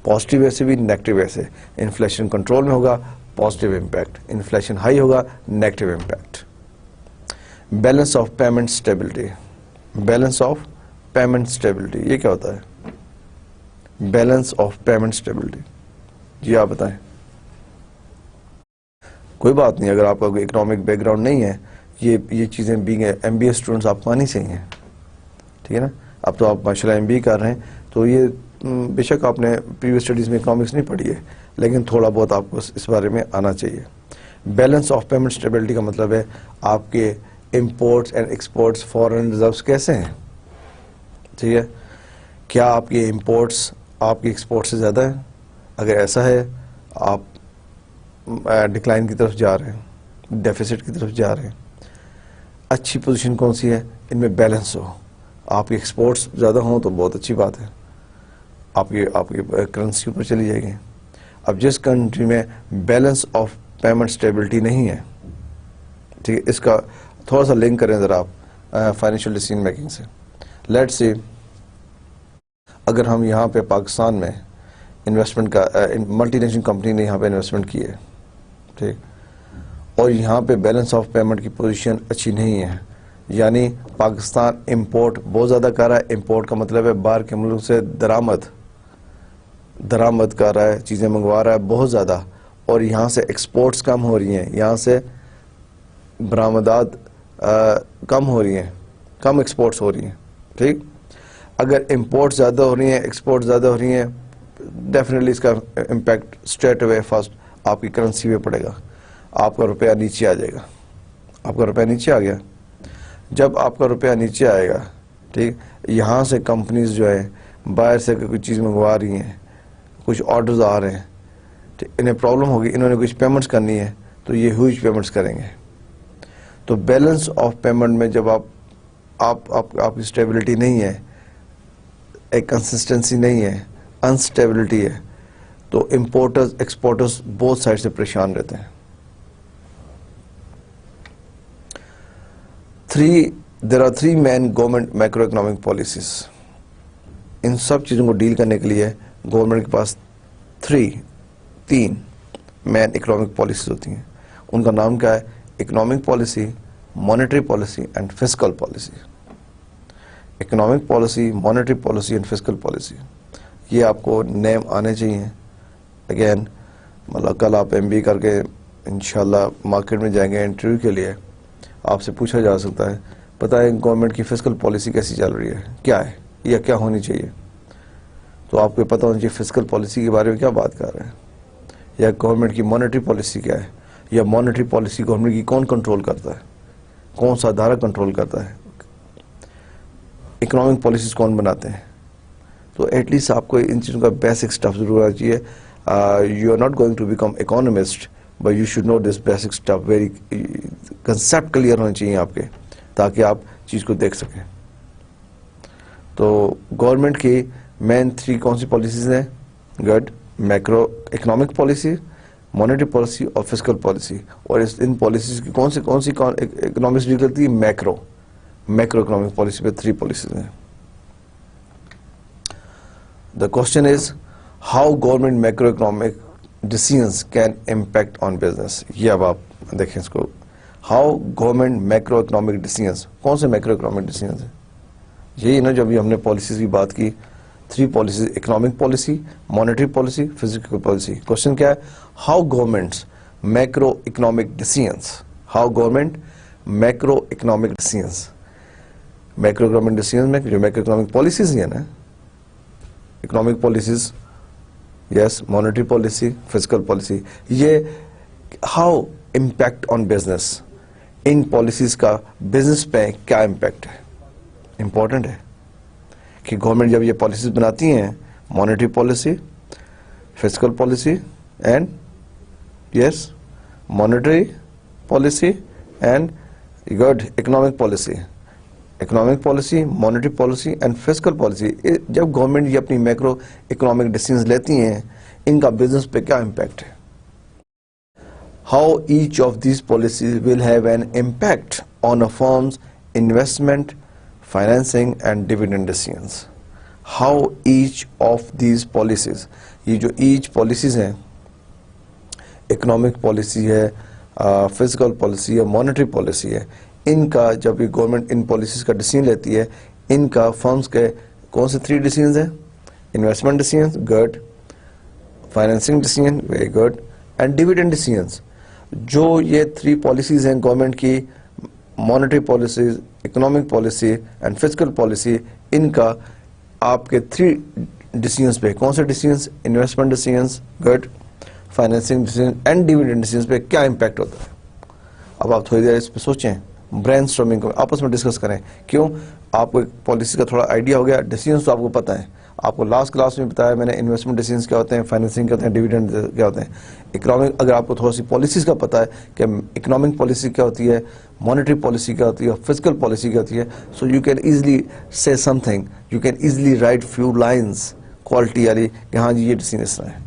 پازیٹیو وے سے بھی نیگیٹو وے سے. انفلیشن کنٹرول میں ہوگا پازیٹیو امپیکٹ، انفلیشن ہائی ہوگا negative impact. Balance of payment stability. Balance of payment stability یہ کیا ہوتا ہے؟ بیلنس آف پیمنٹ اسٹیبلٹی جی آپ بتائیں. کوئی بات نہیں، اگر آپ کا کوئی اکنامک بیک گراؤنڈ نہیں ہے، یہ چیزیں بینگ ایم بی اے اسٹوڈنٹس آپ کو آنی چاہیے، ٹھیک ہے نا. اب تو آپ ماشاء اللہ ایم بی اے کر رہے ہیں، تو یہ بے شک آپ نے پریویس اسٹڈیز میں اکنامکس نہیں پڑھی ہے، لیکن تھوڑا بہت آپ کو اس بارے میں آنا چاہیے. بیلنس آف پیمنٹ اسٹیبلٹی کا مطلب ہے آپ کے imports and exports foreign reserves کیسے ہیں، ٹھیک ہے. کیا آپ کے امپورٹس آپ کے ایکسپورٹ سے زیادہ ہیں؟ اگر ایسا ہے آپ ڈکلائن کی طرف جا رہے ہیں، ڈیفیسٹ کی طرف جا رہے ہیں. اچھی پوزیشن کون سی ہے؟ ان میں بیلنس ہو. آپ کے ایکسپورٹس زیادہ ہوں تو بہت اچھی بات ہے، آپ کی کرنسی اوپر چلی جائے گی. اب جس کنٹری میں بیلنس آف پیمنٹ اسٹیبلٹی نہیں ہے، ٹھیک ہے، اس کا تھوڑا سا لنک کریں ذرا آپ فائنینشیل ڈیسیژن میکنگ سے. لیٹ سی اگر ہم یہاں پہ پاکستان میں انویسٹمنٹ کا ملٹی نیشنل کمپنی نے یہاں پہ انویسٹمنٹ کی ہے، ٹھیک، اور یہاں پہ بیلنس آف پیمنٹ کی پوزیشن اچھی نہیں ہے، یعنی پاکستان امپورٹ بہت زیادہ کر رہا ہے. امپورٹ کا مطلب ہے باہر کے ملک سے درآمد کر رہا ہے، چیزیں منگوا رہا ہے بہت زیادہ، اور یہاں سے ایکسپورٹس کم ہو رہی ہیں، یہاں سے برآمدات کم ہو رہی ہیں، کم ایکسپورٹس ہو رہی ہیں، ٹھیک. اگر امپورٹ زیادہ ہو رہی ہیں، ایکسپورٹ زیادہ ہو رہی ہیں، ڈیفینیٹلی اس کا امپیکٹ اسٹریٹ اوے فرسٹ آپ کی کرنسی پہ پڑے گا. آپ کا روپیہ نیچے آ جائے گا. آپ کا روپیہ نیچے آ گیا. جب آپ کا روپیہ نیچے آئے گا، ٹھیک، یہاں سے کمپنیز جو ہے باہر سے کوئی چیز منگوا رہی ہیں، کچھ آرڈرز آ رہے ہیں، ٹھیک، انہیں پرابلم ہوگی، انہوں نے کچھ پیمنٹس کرنی ہے تو یہ ہیوج پیمنٹس کریں گے. تو بیلنس آف پیمنٹ میں جب آپ کی اسٹیبلٹی نہیں ہے، ایک کنسسٹنسی نہیں ہے، انسٹیبلٹی ہے، تو امپورٹرز ایکسپورٹرز بہت سائڈ سے پریشان رہتے ہیں. There are three main government macroeconomic policies. ان سب چیزوں کو ڈیل کرنے کے لیے گورنمنٹ کے پاس تین مین اکنامک پالیسیز ہوتی ہیں. ان کا نام کیا ہے؟ Economic policy, monetary policy and fiscal policy. Economic policy, monetary policy and fiscal policy, یہ آپ کو نیم آنے چاہیے. اگین مطلب کل آپ ایم بی کر کے انشاءاللہ مارکیٹ میں جائیں گے انٹرویو کے لیے، آپ سے پوچھا جا سکتا ہے بتائیں گورنمنٹ کی فسکل پالیسی کیسی چل رہی ہے، کیا ہے یا کیا ہونی چاہیے. تو آپ کو پتہ ہونا چاہیے فسکل پالیسی کے بارے میں کیا بات کر رہے ہیں، یا گورنمنٹ کی مانیٹری پالیسی کیا ہے، یا مانیٹری پالیسی گورنمنٹ کی کون کنٹرول کرتا ہے، کون سا ادارہ کنٹرول کرتا ہے، اکنامک پالیسیز کون بناتے ہیں. تو ایٹ لیسٹ آپ کو ان چیزوں کا بیسک اسٹف ضرور آنا چاہیے. You are not going to become economist but you should know this basic stuff. Very concept clear ہونے چاہیے آپ کے، تاکہ آپ چیز کو دیکھ سکیں. تو گورنمنٹ کی مین 3 کون سی پالیسیز ہیں؟ Good. Macro economic policy, monetary policy اور فسکل پالیسی. اور ان پالیسیز کی کون سی اکنامکس ڈیل کرتی ہے؟ میکرو اکنامک پالیسی پہ 3 پالیسیز ہیں. The question is how government macroeconomic decisions can impact on business. یہ اب آپ دیکھیں اس کو. How government macroeconomic decisions. کون سے macroeconomic decisions ہیں؟ یہی نا جب ہم نے پالیسیز کی بات کی، 3 policies: economic policy, monetary policy, fiscal policy. Question کیا ہے؟ How governments macro economic decisions. How government macro economic decisions. Macro economic decisions میں جو میکرو اکنامک پالیسیز ہیں نا، economic policies, yes, monetary policy, fiscal policy, یہ how impact on business. ان policies کا business پہ کیا امپیکٹ ہے، امپورٹنٹ ہے کہ گورنمنٹ جب یہ پالیسیز بناتی ہیں، monetary policy, fiscal policy and yes monetary policy and good economic policy. Economic policy, monetary policy and fiscal policy. جب گورنمنٹ یہ اپنی میکرو اکنامک ڈیسیژنز لیتی ہیں، ان کا بزنس پہ کیا امپیکٹ ہے. how each of these policies will have an impact on a firm's investment, financing and dividend decisions. How each of these policies, یہ جو each policies ہیں, economic policy ہے, fiscal policy ہے, monetary policy ہے, ان کا جب یہ گورنمنٹ ان policies کا ڈیسیژن لیتی ہے, ان کا فرمز کے کون سے 3 ڈیسیژنز ہیں؟ Investment decisions, good. Financing decision, very good. And dividend decisions. جو یہ 3 پالیسیز ہیں گورنمنٹ کی, monetary policies, economic policy and fiscal policy, ان کا آپ کے 3 ڈیسیژنز پہ, کون سے decisions? Investment decisions, good. Financing decision and dividend decisions پہ کیا امپیکٹ ہوتا ہے؟ اب آپ تھوڑی دیر اس پہ سوچیں, برین اسٹارمنگ کو آپس میں ڈسکس کریں. کیوں؟ آپ کو پالیسی کا تھوڑا آئیڈیا ہو گیا, ڈیسیژنز تو آپ کو پتہ ہے. آپ کو لاسٹ کلاس میں بتایا میں نے انویسٹمنٹ ڈیسیژنز کیا ہوتے ہیں, فائنینسنگ کیا ہوتے ہیں, ڈیویڈنڈ کیا ہوتے ہیں. اکنامک, اگر آپ کو تھوڑا سی پالیسیز کا پتہ ہے کہ اکنامک پالیسی کیا ہوتی ہے, مانیٹری پالیسی کیا ہوتی ہے, فزیکل پالیسی کیا ہوتی ہے, سو یو کین ایزلی سے some thing, you can easily right few lines quality والی کہ ہاں جی یہ ڈیسیژن اس طرح ہے.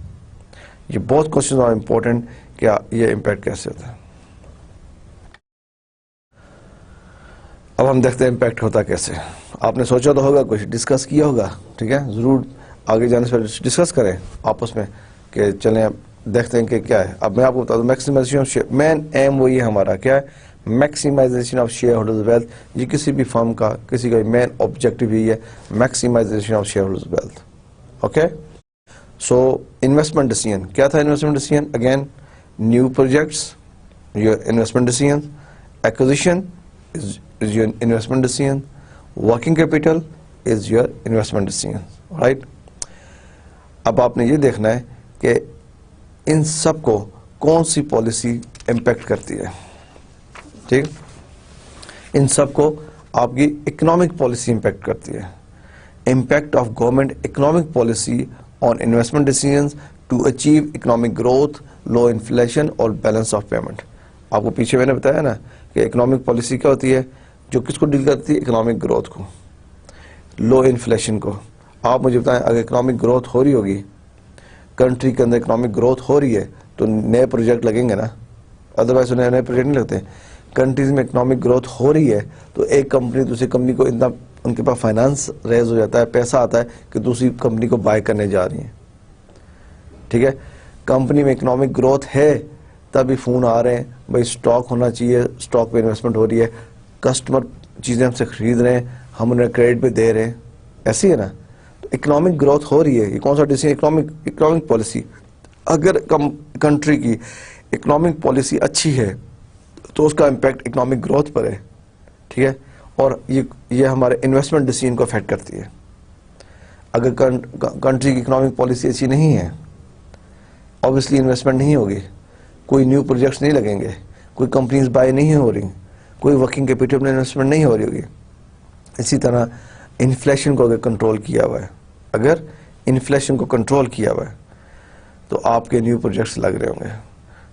یہ بہت کوشچن آر امپورٹنٹ کہ یہ امپیکٹ کیسے ہوتا ہے. اب ہم دیکھتے ہیں امپیکٹ ہوتا کیسے. آپ نے سوچا تو ہوگا, کچھ ڈسکس کیا ہوگا, ٹھیک ہے, ضرور آگے جانے سے پہلے ڈسکس کریں آپس میں کہ چلیں اب دیکھتے ہیں کہ کیا ہے. اب میں آپ کو بتا دوں, maximization of share, main aim وہی ہے ہمارا, کیا ہے؟ Maximization of share holders wealth. یہ کسی بھی فرم کا, کسی کا مین آبجیکٹو یہی ہے, maximization of share holders wealth. Okay, so investment decision کیا تھا؟ Investment decision again new projects, your investment decision. Acquisition is your investment decision. Working capital is your investment decision, right? اب آپ نے یہ دیکھنا ہے کہ ان سب کو کون سی پالیسی امپیکٹ کرتی ہے, ٹھیک. ان سب کو آپ کی اکنامک پالیسی امپیکٹ کرتی ہے. Impact of government economic policy on investment decisions to achieve economic growth, low inflation اور بیلنس آف پیمنٹ. آپ کو پیچھے میں نے بتایا نا کہ اکنامک پالیسی کیا ہوتی ہے, جو کس کو ڈیل کرتی ہے؟ اکنامک گروتھ کو, لو انفلیشن کو. آپ مجھے بتائیں, اگر اکنامک گروتھ ہو رہی ہوگی, کنٹری کے اندر اکنامک گروتھ ہو رہی ہے تو نئے پروجیکٹ لگیں گے نا, ادروائز نئے پروجیکٹ نہیں لگتے. کنٹریز میں اکنامک گروتھ ہو رہی ہے تو ایک کمپنی دوسری کمپنی کو اتنا ان کے پاس فائنانس ریز ہو جاتا ہے, پیسہ آتا ہے کہ دوسری کمپنی کو بائی کرنے جا رہی ہیں, ٹھیک ہے. کمپنی میں اکنامک گروتھ ہے تبھی فون آ رہے ہیں, بھائی اسٹاک ہونا چاہیے, اسٹاک پہ انویسٹمنٹ ہو رہی ہے, کسٹمر چیزیں ہم سے خرید رہے ہیں, ہم انہیں کریڈٹ پہ دے رہے ہیں, ایسی ہے نا. تو اکنامک گروتھ ہو رہی ہے. یہ کون سا ڈیسیژن؟ Economic policy. اگر کنٹری کی اکنامک پالیسی اچھی ہے تو اس کا امپیکٹ اکنامک گروتھ پر ہے, ٹھیک ہے. اور یہ ہمارے انویسٹمنٹ ڈیسیژن کو افیکٹ کرتی ہے. اگر کنٹری کی اکنامک پالیسی اچھی نہیں ہے, obviously انویسٹمنٹ نہیں ہوگی, کوئی نیو پروجیکٹس نہیں لگیں گے, کوئی کمپنیز بائی نہیں ہو رہی, کوئی ورکنگ کیپٹل میں انویسٹمنٹ نہیں ہو رہی ہوگی. اسی طرح انفلیشن کو اگر کنٹرول کیا ہوا ہے, اگر انفلیشن کو کنٹرول کیا ہوا ہے تو آپ کے نیو پروجیکٹس لگ رہے ہوں گے.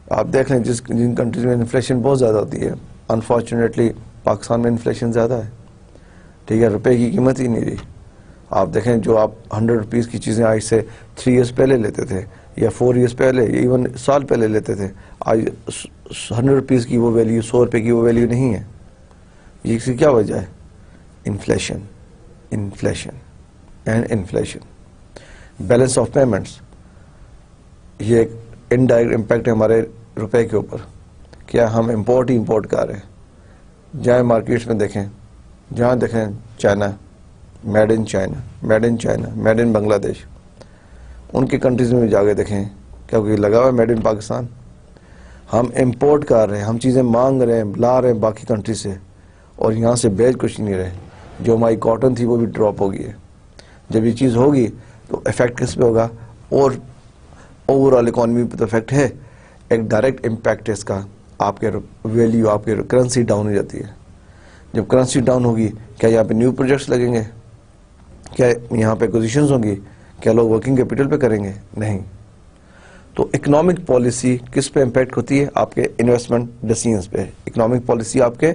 آپ دیکھ لیں جن کنٹریز میں انفلیشن بہت زیادہ ہوتی ہے, انفارچونیٹلی پاکستان میں انفلیشن زیادہ ہے, ٹھیک ہے, روپے کی قیمت ہی نہیں رہی. آپ دیکھیں جو آپ 100 روپیز کی چیزیں آج سے 3 ایئرس پہلے لیتے تھے یا 4 ایئرس پہلے یا ایون سال پہلے لیتے تھے, آج 100 روپیز کی وہ ویلیو, 100 روپے کی وہ ویلیو نہیں ہے. یہ اس کی کیا وجہ ہے؟ Inflation, inflation and inflation. Balance of payments, یہ ایک انڈائریکٹ امپیکٹ ہے ہمارے روپے کے اوپر. کیا ہم امپورٹ ہی امپورٹ کر رہے ہیں؟ جائیں مارکیٹس میں دیکھیں, جہاں دیکھیں China, made in China, made in China, made in Bangladesh. ان کی کنٹریز میں بھی جا کے دیکھیں کیا کوئی لگا ہوا ہے میڈ ان پاکستان؟ ہم امپورٹ کر رہے ہیں, ہم چیزیں مانگ رہے ہیں, لا رہے ہیں باقی کنٹری سے, اور یہاں سے بیچ کچھ نہیں رہے. جو ہماری کاٹن تھی وہ بھی ڈراپ ہو گئی ہے. جب یہ چیز ہوگی تو افیکٹ کس پہ ہوگا؟ اور اوور آل اکانومی پہ تو افیکٹ ہے. ایک ڈائریکٹ امپیکٹ ہے اس کا, آپ کے ویلیو, آپ کی کرنسی ڈاؤن ہو جاتی ہے. جب کرنسی ڈاؤن ہوگی کیا یہاں پہ نیو پروجیکٹس لگیں گے؟ کیا یہاں پہ ایکوزیشنز ہوں گی؟ کیا لوگ ورکنگ کیپٹل پہ کریں گے؟ نہیں. تو اکنامک پالیسی کس پہ امپیکٹ ہوتی ہے؟ آپ کے انویسٹمنٹ ڈیسیژنز پہ. اکنامک پالیسی آپ کے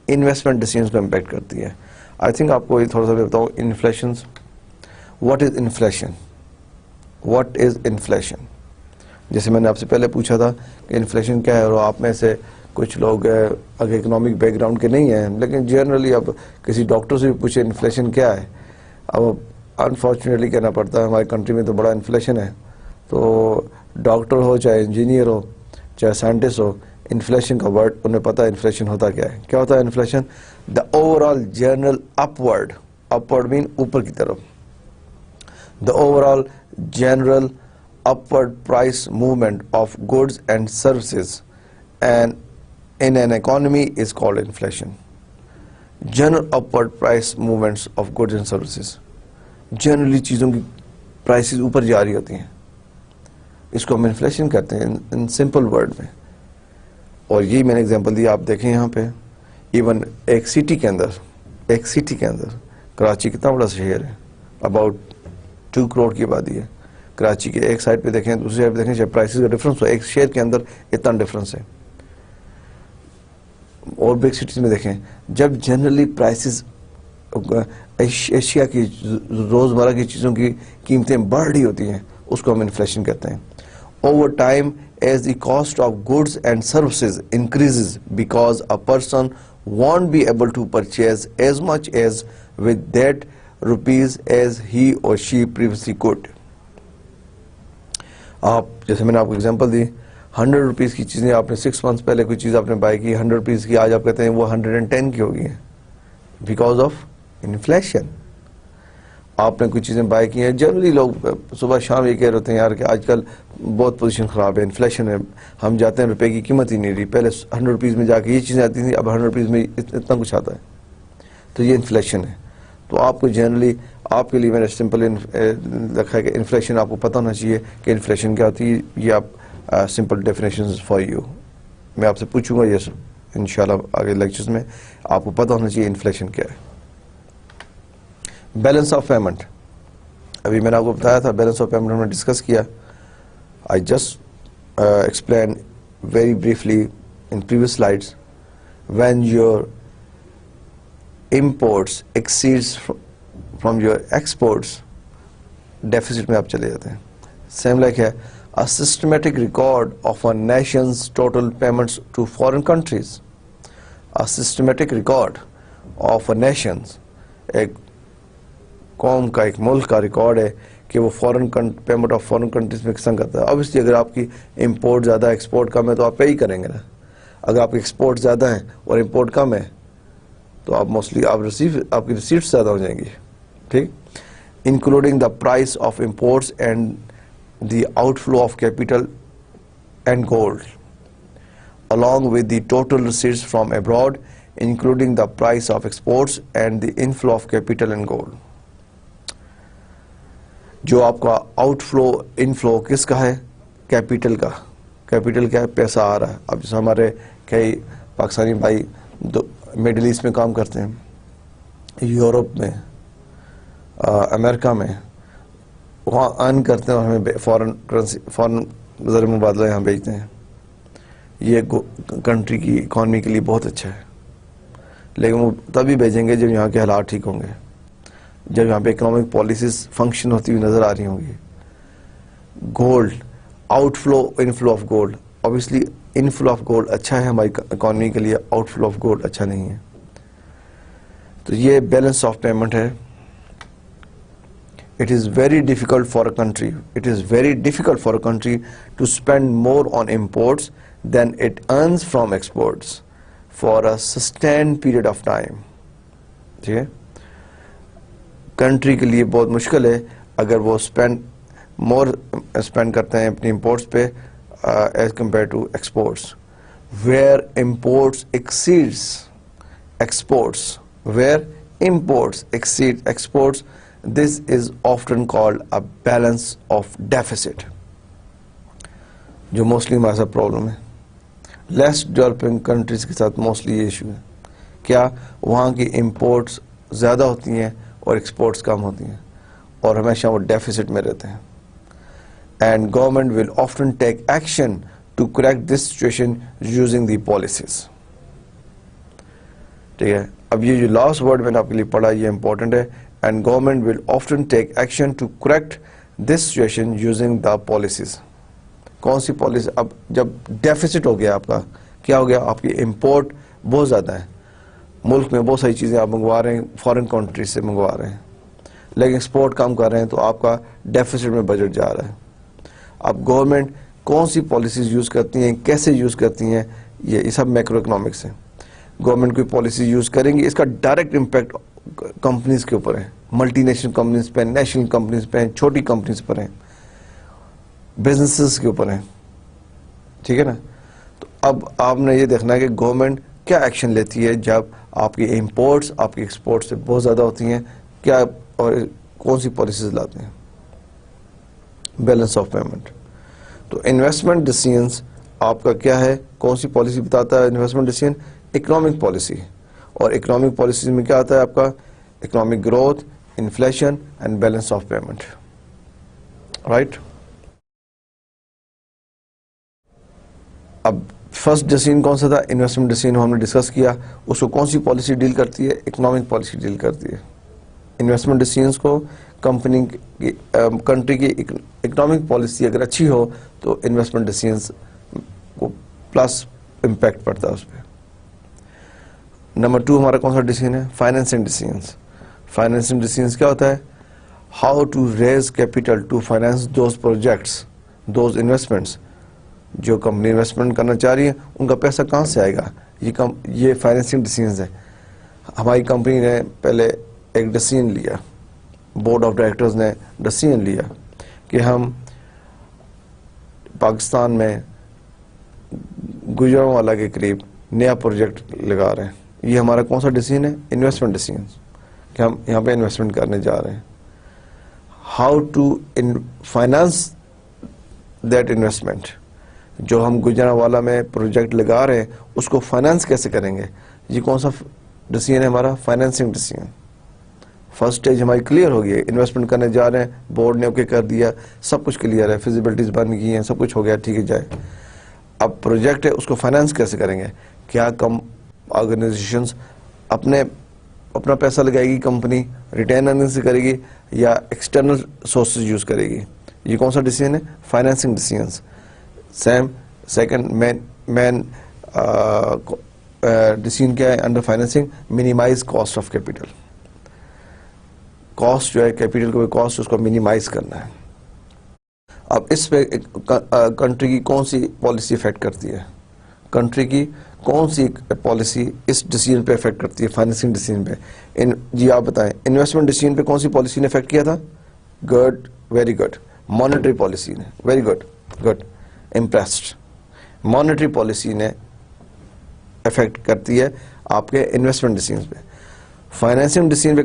انویسٹمنٹ ڈیسیژنز پہ امپیکٹ کرتی ہے. آئی تھنک آپ کو یہ تھوڑا سا میں بتاؤں, inflations. What is inflation? What is inflation? جیسے میں نے آپ سے پہلے پوچھا تھا کہ انفلیشن کیا ہے، اور آپ میں سے کچھ لوگ اگر اکنامک بیک گراؤنڈ کے نہیں ہیں لیکن جنرلی اب کسی ڈاکٹر سے بھی پوچھے انفلیشن کیا ہے، اب انفارچونیٹلی کہنا پڑتا ہے ہماری کنٹری میں تو بڑا انفلیشن ہے. تو ڈاکٹر ہو چاہے انجینئر ہو چاہے سائنٹسٹ ہو، انفلیشن کا ورڈ انہیں پتہ ہے انفلیشن ہوتا کیا ہے. کیا ہوتا ہے inflation? The overall general upward مین اوپر کی طرف، the overall general upward price movement of goods and services and in an economy is called inflation. General upward price movements of goods and services. Generally چیزوں کی prices اوپر جاری ہوتی ہیں، اس کو ہم انفلیشن کہتے ہیں ان سمپل ورڈ میں. اور یہی میں نے اگزامپل دی، آپ دیکھیں یہاں پہ ایون ایک سٹی کے اندر کراچی کتنا بڑا شہر ہے، اباؤٹ 2 کروڑ کی آبادی ہے. کراچی کے ایک سائڈ پہ دیکھیں دوسری سائڈ پہ دیکھیں، جب پرائسز کا ڈفرنس ہو، ایک شہر کے اندر اتنا ڈفرنس ہے. اور بگ سٹیز میں دیکھیں جب جنرلی پرائسز ایشیا کی روزمرہ کی چیزوں کی قیمتیں بڑھ رہی ہوتی ہیں، اس کو ہم انفلیشن کہتے ہیں. Over time as the cost of goods and services increases because a person won't be able to purchase as much as with that rupees as he or she previously could. آپ جیسے میں نے آپ کو example دی، 100 rupees کی چیزیں آپ نے 6 months پہلے کوئی چیز آپ نے بائی کی 100 روپیز کی، آج آپ کہتے ہیں وہ 110 کی ہوگی ہیں بیکاز آف انفلیشن. آپ نے کوئی چیزیں بائی کی ہیں، جنرلی لوگ صبح شام یہ کہہ رہے ہیں یار کہ آج کل بہت پوزیشن خراب ہے، انفلیشن ہے، ہم جاتے ہیں روپے کی قیمت ہی نہیں رہی، پہلے 100 روپیز میں جا کے یہ چیزیں آتی تھیں، اب 100 روپیز میں اتنا کچھ آتا ہے. تو یہ انفلیشن ہے. تو آپ کو جنرلی آپ کے لیے میں نے سمپل رکھا ہے کہ انفلیشن آپ کو پتہ ہونا چاہیے کہ انفلیشن کیا ہوتی ہے. یہ آپ سمپل ڈیفینیشنز فار یو میں آپ سے پوچھوں گا، یہ انشاءاللہ آگے لیکچرز میں آپ کو پتہ ہونا چاہیے انفلیشن کیا ہے. بیلنس آف پیمنٹ، ابھی میں نے آپ کو بتایا تھا بیلنس آف پیمنٹ ہم نے ڈسکس کیا. I just explain very briefly in previous slides. When your imports exceeds from your exports, deficit میں آپ چلے جاتے ہیں. سیم لائک ہے a systematic record of a nation's total payments to foreign countries. A systematic record of a nation's، ایک قوم کا ایک ملک کا ریکارڈ ہے کہ وہ فورن پیمنٹ آف فورن کنٹریز میں کس طرح کرتا ہے. obviously اگر آپ کی امپورٹ زیادہ ایکسپورٹ کم ہے تو آپ پے ہی کریں گے نا. اگر آپ کی ایکسپورٹ زیادہ ہیں اور امپورٹ کم ہے تو آپ موسٹلی آپ کی ریسیٹس زیادہ ہو جائیں گی. ٹھیک، including the price of imports and the outflow of capital and gold along with the total receipts from abroad including the price of exports and the inflow of capital and gold. جو آپ کا out flow inflow کس کا ہے؟ Capital کا. Capital کیا ہے؟ پیسہ آ رہا ہے. اب جیسے ہمارے کئی پاکستانی بھائی مڈل ایسٹ میں کام کرتے ہیں، یورپ میں، امریکہ میں، وہاں ارن کرتے ہیں اور ہمیں فورن زر مبادلہ یہاں بھیجتے ہیں. یہ کنٹری کی اکانومی کے لیے بہت اچھا ہے، لیکن وہ تبھی بھیجیں گے جب یہاں کے حالات ٹھیک ہوں گے، جب یہاں پہ اکنامک پالیسیز فنکشن ہوتی ہوئی نظر آ رہی ہوں گی. Gold, out flow inflow of gold, obviously inflow of gold اچھا ہے ہماری اکانومی کے لیے، آؤٹ فلو آف گولڈ اچھا نہیں ہے. تو یہ بیلنس آف پیمنٹ ہے. It is very difficult for a country to spend more on imports than it earns from exports for a sustained period of time. ٹھیک ہے، کنٹری کے لیے بہت مشکل ہے اگر وہ اسپینڈ کرتے ہیں اپنی امپورٹس پہ as compare to exports. Where imports exceeds exports, where imports exceed exports, this is often called a balance of deficit, جو موسٹلی ہمارے ساتھ پرابلم ہے. لیس ڈیولپنگ کنٹریز کے ساتھ موسٹلی یہ ایشو ہے. کیا؟ وہاں کی امپورٹس زیادہ ہوتی ہیں اور ایکسپورٹس کم ہوتی ہیں اور ہمیشہ وہ ڈیفیسٹ میں رہتے ہیں. And government will often take action to correct this situation using the policies. ٹھیک ہے، اب یہ جو لاسٹ ورڈ میں نے آپ کے لیے پڑھا یہ امپورٹنٹ ہے. And government will often take action to correct this situation using the policies. کون سی پالیسی. اب جب ڈیفیسٹ ہو گیا آپ کا, کیا ہو گیا, آپ کی امپورٹ بہت زیادہ ہے, ملک میں بہت ساری چیزیں آپ منگوا رہے ہیں, فارن کنٹریز سے منگوا رہے ہیں, لیکن ایکسپورٹ کم کر رہے ہیں, تو آپ کا ڈیفیسٹ میں بجٹ جا رہا ہے. اب گورنمنٹ کون سی پالیسیز یوز کرتی ہیں, کیسے یوز کرتی ہیں, یہ سب میکرو اکنامکس ہیں. گورنمنٹ کوئی پالیسی یوز کریں گی, اس کا ڈائریکٹ امپیکٹ کمپنیز کے اوپر ہے, ملٹی نیشنل کمپنیز پہ, نیشنل کمپنیز پہ, چھوٹی کمپنیز پر ہیں, بزنسز کے اوپر ہیں. ٹھیک ہے نا. تو اب آپ نے یہ دیکھنا ہے کہ گورنمنٹ کیا ایکشن لیتی ہے جب آپ کی امپورٹس آپ کی ایکسپورٹ سے بہت زیادہ ہوتی ہیں, کیا اور کون سی پالیسیز لاتے ہیں. Balance of payment. تو انویسٹمنٹ ڈیسیژنز آپ کا کیا ہے, کون سی پالیسی بتاتا ہے انویسٹمنٹ ڈیسیژن, اکنامک پالیسی. اور اکنامک پالیسیز میں کیا آتا ہے آپ کا, economic growth, inflation and balance of payment. Right. اب فرسٹ ڈیسیژن کون سا تھا, انویسٹمنٹ ڈیسیژن ہم نے ڈسکس کیا, اس کو کون سی پالیسی ڈیل کرتی ہے, اکنامک پالیسی ڈیل کرتی ہے. انویسٹمنٹ ڈیسیژنس کو کمپنی کی کنٹری کی اکنامک پالیسی اگر اچھی ہو تو انویسٹمنٹ ڈیسیژنس کو پلس امپیکٹ پڑتا ہے اس پہ. نمبر 2 ہمارا کون سا ڈیسیژن ہے, فائنینسنگ ڈیسیژنس. فائنینسنگ ڈیسیژنس کیا ہوتا ہے, how to raise capital to finance those projects, those investments. جو کمپنی انویسٹمنٹ کرنا چاہ رہی ہے ان کا پیسہ کہاں سے آئے گا, یہ فائنینسنگ ڈیسیژنز ہے. ہماری کمپنی نے پہلے ایک ڈیسیژن لیا, بورڈ آف ڈائریکٹرز نے ڈیسیژن لیا کہ ہم پاکستان میں گوجرانوالہ کے قریب نیا پروجیکٹ لگا رہے ہیں. یہ ہمارا کون سا ڈیسیژن ہے, انویسٹمنٹ ڈیسیژن, کہ ہم یہاں پہ انویسٹمنٹ کرنے جا رہے ہیں. How to finance that investment. جو ہم گوجرانوالہ میں پروجیکٹ لگا رہے ہیں اس کو فائنانس کیسے کریں گے, یہ کون سا ڈیسیژن ہے ہمارا, فائنینسنگ ڈیسیژن. فرسٹ اسٹیج ہماری کلیئر ہو گئی, انویسٹمنٹ کرنے جا رہے ہیں, بورڈ نے اوکے کر دیا, سب کچھ کلیئر ہے, فیزیبلٹیز بن گئی ہیں, سب کچھ ہو گیا, ٹھیک ہے جائے. اب پروجیکٹ ہے اس کو فائنانس کیسے کریں گے, کیا کم آرگنائزیشنز اپنا پیسہ لگائے گی, کمپنی ریٹین ارننگ سے کرے گی, یا ایکسٹرنل سورسز یوز کرے گی. یہ کون سا ڈیسیژن ہے, financing decisions. Same second main decision کیا ہے under financing, minimize cost of capital. Cost جو ہے کیپیٹل کو کاسٹ اس کو منیمائز کرنا ہے. اب اس پہ کنٹری کی کون سی پالیسی افیکٹ کرتی ہے, کنٹری کی کون سی پالیسی اس ڈیسیژن پہ افیکٹ کرتی ہے, فائنینسنگ ڈیسیژن پہ. جی آپ بتائیں, انویسٹمنٹ ڈیسیژن پہ کون سی پالیسی نے افیکٹ کیا تھا, good, very good, monetary policy نے, very good, good, impressed. Monetary policy نے افیکٹ کرتی ہے آپ کے انویسٹمنٹ ڈیسیژن پہ. فائنینسنگ ڈیسیژن پہ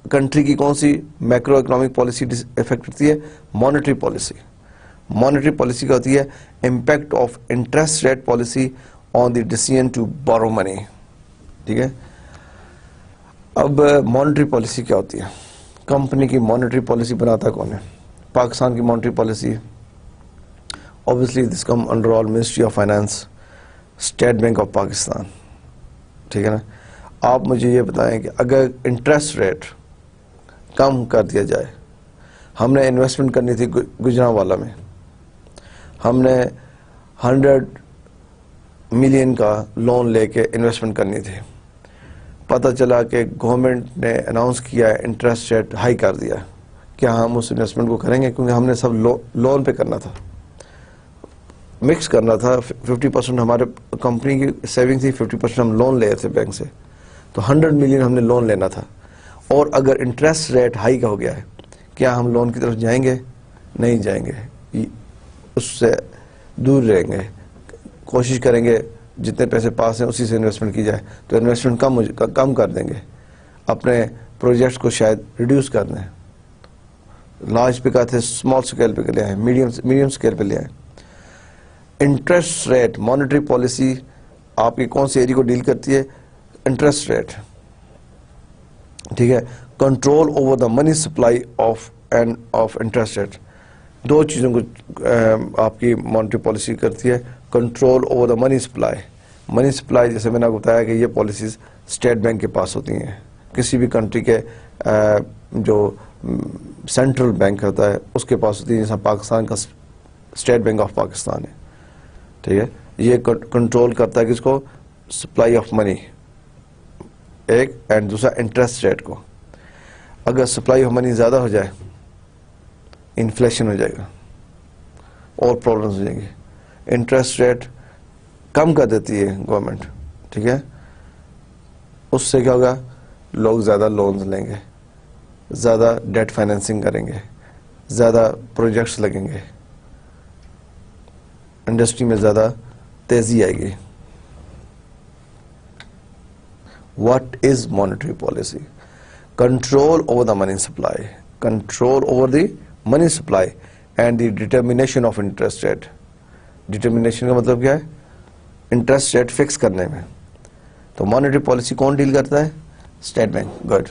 کنٹری کی کون سی میکرو اکنامک پالیسی افیکٹ کرتی ہے, مانیٹری پالیسی. مانیٹری پالیسی کا ہوتی ہے impact of interest rate policy on the decision to borrow money. ٹھیک ہے. اب مانیٹری پالیسی کیا ہوتی ہے, کمپنی کی مانیٹری پالیسی بناتا کون ہے, پاکستان کی monetary policy obviously this come under all Ministry of Finance, State Bank of Pakistan. ٹھیک ہے نا. آپ مجھے یہ بتائیں کہ اگر انٹرسٹ ریٹ کم کر دیا جائے, ہم نے انویسٹمنٹ کرنی تھی گوجرانوالہ میں, ہم نے 100 ملین کا لون لے کے انویسٹمنٹ کرنی تھی, پتہ چلا کہ گورنمنٹ نے اناؤنس کیا ہے انٹرسٹ ریٹ ہائی کر دیا, کیا ہم اس انویسٹمنٹ کو کریں گے, کیونکہ ہم نے سب لون پہ کرنا تھا, مکس کرنا تھا. 50% ہمارے کمپنی کی سیونگ تھی, 50% ہم لون لے تھے بینک سے, تو 100 ملین ہم نے لون لینا تھا. اور اگر انٹرسٹ ریٹ ہائی کا ہو گیا ہے, کیا ہم لون کی طرف جائیں گے, نہیں جائیں گے, اس سے دور رہیں گے, کوشش کریں گے جتنے پیسے پاس ہیں اسی سے انویسٹمنٹ کی جائے. تو انویسٹمنٹ کم کر دیں گے, اپنے پروجیکٹس کو شاید ریڈیوس کر دیں, لارج پہ کا تھے اسمال اسکیل پہ لے آئیں, میڈیم اسکیل پہ لے آئیں. انٹرسٹ ریٹ مانیٹری پالیسی آپ کی کون سی ایریا کو ڈیل کرتی ہے, انٹرسٹ ریٹ. ٹھیک ہے. Control over the money supply of interest rate. دو چیزوں کو آپ کی مانیٹری پالیسی کرتی ہے, control over the money supply. Money supply جیسے میں نے آپ کو بتایا کہ یہ پالیسیز اسٹیٹ بینک کے پاس ہوتی ہیں, کسی بھی کنٹری کے جو سینٹرل بینک ہوتا ہے اس کے پاس ہوتی ہے. جیسا پاکستان کا اسٹیٹ بینک آف پاکستان ہے. ٹھیک ہے, یہ کنٹرول کرتا ہے کس کو, سپلائی آف منی ایک, اینڈ دوسرا انٹرسٹ ریٹ کو. اگر سپلائی آف منی زیادہ ہو جائے انفلیشن ہو جائے گا اور پرابلمس ہو جائیں گی. انٹرسٹ ریٹ کم کر دیتی ہے گورنمنٹ, ٹھیک ہے, اس سے کیا ہوگا, لوگ زیادہ لونز لیں گے, زیادہ ڈیٹ فائنینسنگ کریں گے, زیادہ پروجیکٹس لگیں گے, انڈسٹری میں زیادہ تیزی آئے گی. What is monetary policy? Control over the money supply, control over the money supply and the determination of interest rate. Determination کا مطلب کیا ہے, انٹرسٹ ریٹ فکس کرنے میں. تو مانیٹری پالیسی کون ڈیل کرتا ہے؟ State bank. Good.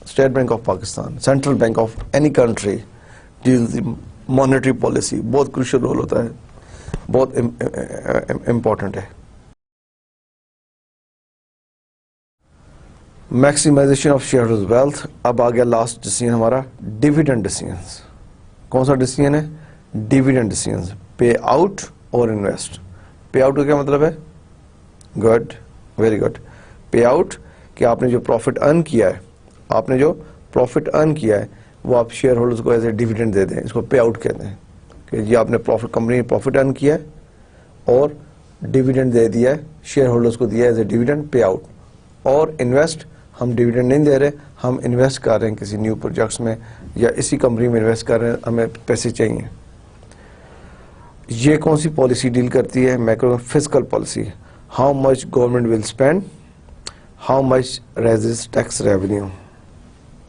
State bank of Pakistan, central bank of any country deal the monetary policy. بہت کروشل رول ہوتا ہے, بہت امپورٹنٹ ہے. Maximization of share holders wealth. اب آ گیا لاسٹ ڈیسیژن ہمارا, ڈیویڈنڈ ڈیسیژنز. کون سا ڈیسیژن ہے؟ Dividend decisions. پے آؤٹ اور انویسٹ. پے آؤٹ کا کیا مطلب ہے؟ Good, very good. Pay out کہ آپ نے جو پروفٹ ارن کیا ہے, آپ نے جو پروفٹ ارن کیا ہے وہ آپ شیئر ہولڈرز کو ایز اے ڈیویڈنڈ دے دیں. اس کو پے آؤٹ کہتے ہیں کہ یہ آپ نے کمپنی نے پروفٹ ارن کیا ہے اور ڈیویڈنڈ دے دیا ہے, شیئر ہولڈرز کو دیا ہے as a dividend, pay out. اور انویسٹ, ہم ڈیویڈنڈ نہیں دے رہے, ہم انویسٹ کر رہے ہیں کسی نیو پروجیکٹس میں یا اسی کمپنی میں انویسٹ کر رہے ہیں, ہمیں پیسے چاہیے. یہ کون سی پالیسی ڈیل کرتی ہے؟ Macro fiscal policy. How much government will spend, how much raises tax revenue.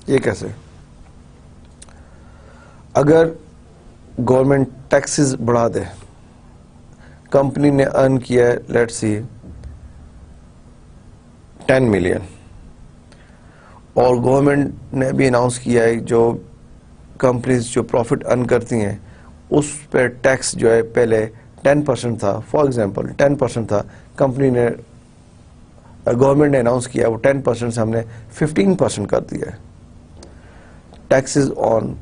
یہ کیسے؟ اگر گورنمنٹ ٹیکسز بڑھا دے, کمپنی نے ارن کیا ہے لیٹ سی 10 ملین, اور گورنمنٹ نے بھی اناؤنس کیا ہے جو کمپنیز جو پروفٹ ارن کرتی ہیں اس پہ ٹیکس جو ہے پہلے 10% تھا, فار ایگزامپل 10% تھا, کمپنی نے گورنمنٹ نے اناؤنس کیا وہ 10% سے ہم نے 15% کر دیا ہے. Taxes on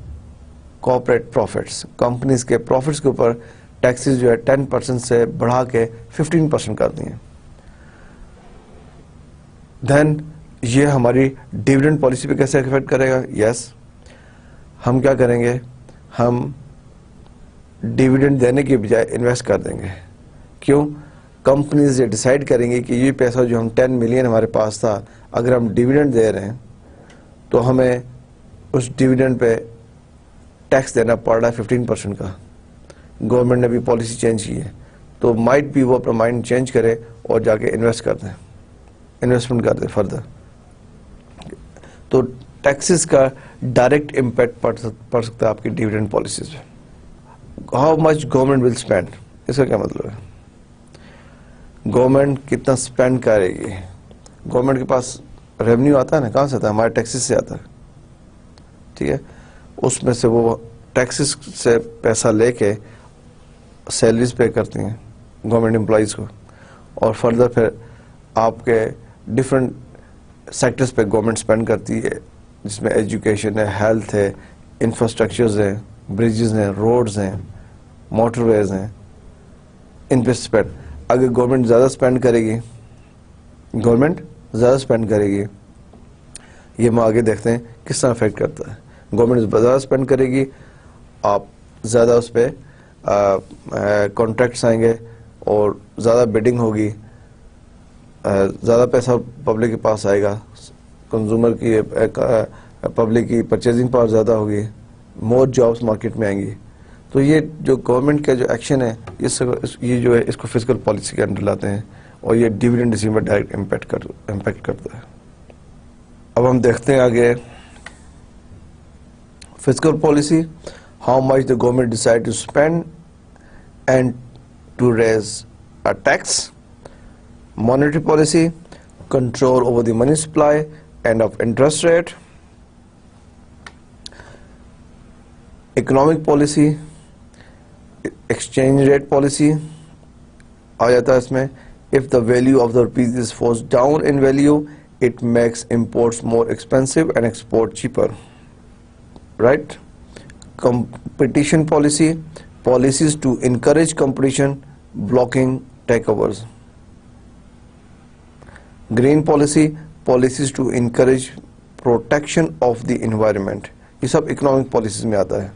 corporate profits, companies کے پروفٹس کے اوپر ٹیکسز جو ہے 10% سے بڑھا کے 15% کر دی ہیں. دین یہ ہماری ڈیویڈنڈ پالیسی پہ کیسے افیکٹ کرے گا؟ یس, ہم کیا کریں گے, ہم ڈیویڈنڈ دینے کے بجائے انویسٹ کر دیں گے. کیوں؟ کمپنیز یہ ڈیسائیڈ کریں گے کہ یہ پیسہ جو ہم 10 ملین ہمارے پاس تھا, اگر ہم ڈیویڈنڈ دے رہے ہیں تو ہمیں اس ڈیویڈنڈ پہ ٹیکس دینا پڑ رہا ہے 15% کا. گورنمنٹ نے بھی پالیسی چینج کی ہے, تو مائٹ بھی وہ اپنا مائنڈ چینج کرے اور جا کے انویسٹ کر دیں, انویسٹمنٹ کر دیں فردر. تو ٹیکسز کا ڈائریکٹ امپیکٹ پڑ سکتا ہے آپ کی ڈیویڈنڈ پالیسیز پہ. How much government will spend, اس کا کیا مطلب ہے؟ گورنمنٹ کتنا اسپینڈ کرے گی. گورنمنٹ کے پاس ریونیو آتا ہے نا, کہاں سے آتا ہے؟ ہمارے ٹیکسز سے آتا ہے. ٹھیک ہے, اس میں سے وہ ٹیکسز سے پیسہ لے کے سیلریز پے کرتی ہیں گورنمنٹ امپلائیز کو, اور فردر پھر آپ کے ڈفرینٹ سیکٹرز پہ گورنمنٹ اسپینڈ کرتی ہے, جس میں ایجوکیشن ہے, ہیلتھ ہے, انفراسٹرکچرز ہیں, بریجز ہیں, روڈز ہیں, موٹر ویز ہیں, ان پہ اسپینڈ. اگر گورنمنٹ زیادہ اسپینڈ کرے گی, گورنمنٹ زیادہ اسپینڈ کرے گی, یہ ہم آگے دیکھتے ہیں کس طرح افیکٹ کرتا ہے. گورنمنٹ زیادہ اسپینڈ کرے گی, آپ زیادہ اس پہ کانٹریکٹس آئیں گے اور زیادہ بیڈنگ ہوگی, زیادہ پیسہ پبلک کے پاس آئے گا, کنزیومر کی پبلک کی پرچیزنگ پاور زیادہ ہوگی, مور جابس مارکیٹ میں آئیں گی. تو یہ جو گورنمنٹ کا جو ایکشن ہے یہ جو ہے اس کو فسکل پالیسی کے انڈر لاتے ہیں, اور یہ ڈیویڈنڈ ڈیسیژن پر ڈائریکٹ امپیکٹ کرتا ہے. اب ہم دیکھتے ہیں آگے fiscal policy. How much the government decide to spend and to raise a tax. Monetary policy, control over the money supply and of interest rate. Economic policy, exchange rate policy آ جاتا ہے اس میں. If the value of the rupees falls down in value, it makes imports more expensive and export cheaper. Right? Competition policy, policies to encourage competition, blocking takeovers. Green policy, policies to encourage protection of the environment. یہ سب economic policies میں آتا ہے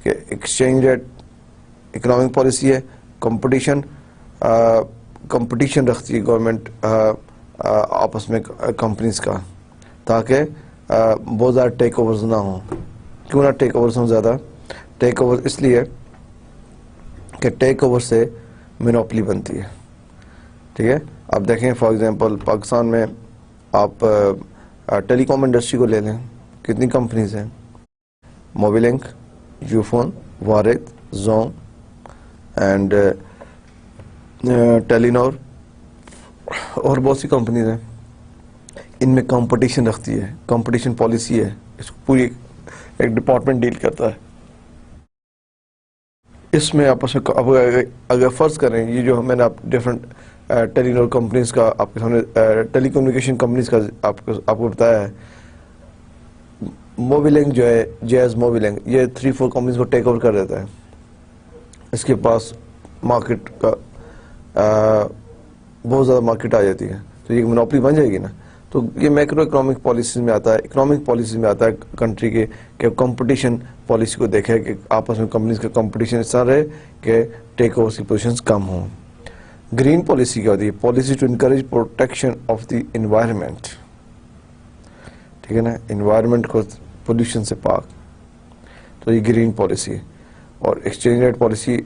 کہ exchange rate economic policy ہے. Competition رکھتی ہے government آپس میں کمپنیز کا, تاکہ بہت زیادہ ٹیک اوورز نہ ہوں. کیوں نہ ٹیک اوورز ہوں زیادہ؟ ٹیک اوور اس لیے کہ ٹیک اوور سے مینوپلی بنتی ہے. ٹھیک ہے, آپ دیکھیں فار ایگزامپل پاکستان میں آپ ٹیلی کام انڈسٹری کو لے لیں, کتنی کمپنیز ہیں؟ موبی لنک, یوفون, وارد, زوم اینڈ ٹیلی نور اور بہت سی کمپنیز ہیں. ان میں کمپٹیشن رکھتی ہے, کمپٹیشن پالیسی ہے, اس کو پوری ایک ڈپارٹمنٹ ڈیل کرتا ہے. اس میں آپس میں اگر فرض کریں یہ جو میں نے آپ ڈفرنٹ ٹیلی نور کمپنیز کا آپ کے سامنے ٹیلی کمیونیکیشن کمپنیز کا آپ کو بتایا ہے. موبی لنک جو ہے, جیز موبی لنک, یہ 3-4 کمپنیز کو ٹیک اوور کر دیتا ہے. اس کے پاس مارکیٹ کا بہت زیادہ مارکیٹ آ جاتی ہے, تو یہ منوپلی بن جائے گی نا. تو یہ میکرو اکنامک پالیسیز میں آتا ہے, اکنامک پالیسیز میں آتا ہے کنٹری کے کہ کمپٹیشن پالیسی کو دیکھے کہ آپس میں کمپنیز کا کمپٹیشن اس طرح رہے کہ ٹیک اوورس کی پوزیشنز کم ہوں. گرین پالیسی کیا ہوتی ہے؟ Policy to encourage protection of the environment. ٹھیک ہے نا, انوائرمنٹ کو پولوشن سے پاک, تو یہ گرین پالیسی. اور ایکسچینج ریٹ پالیسی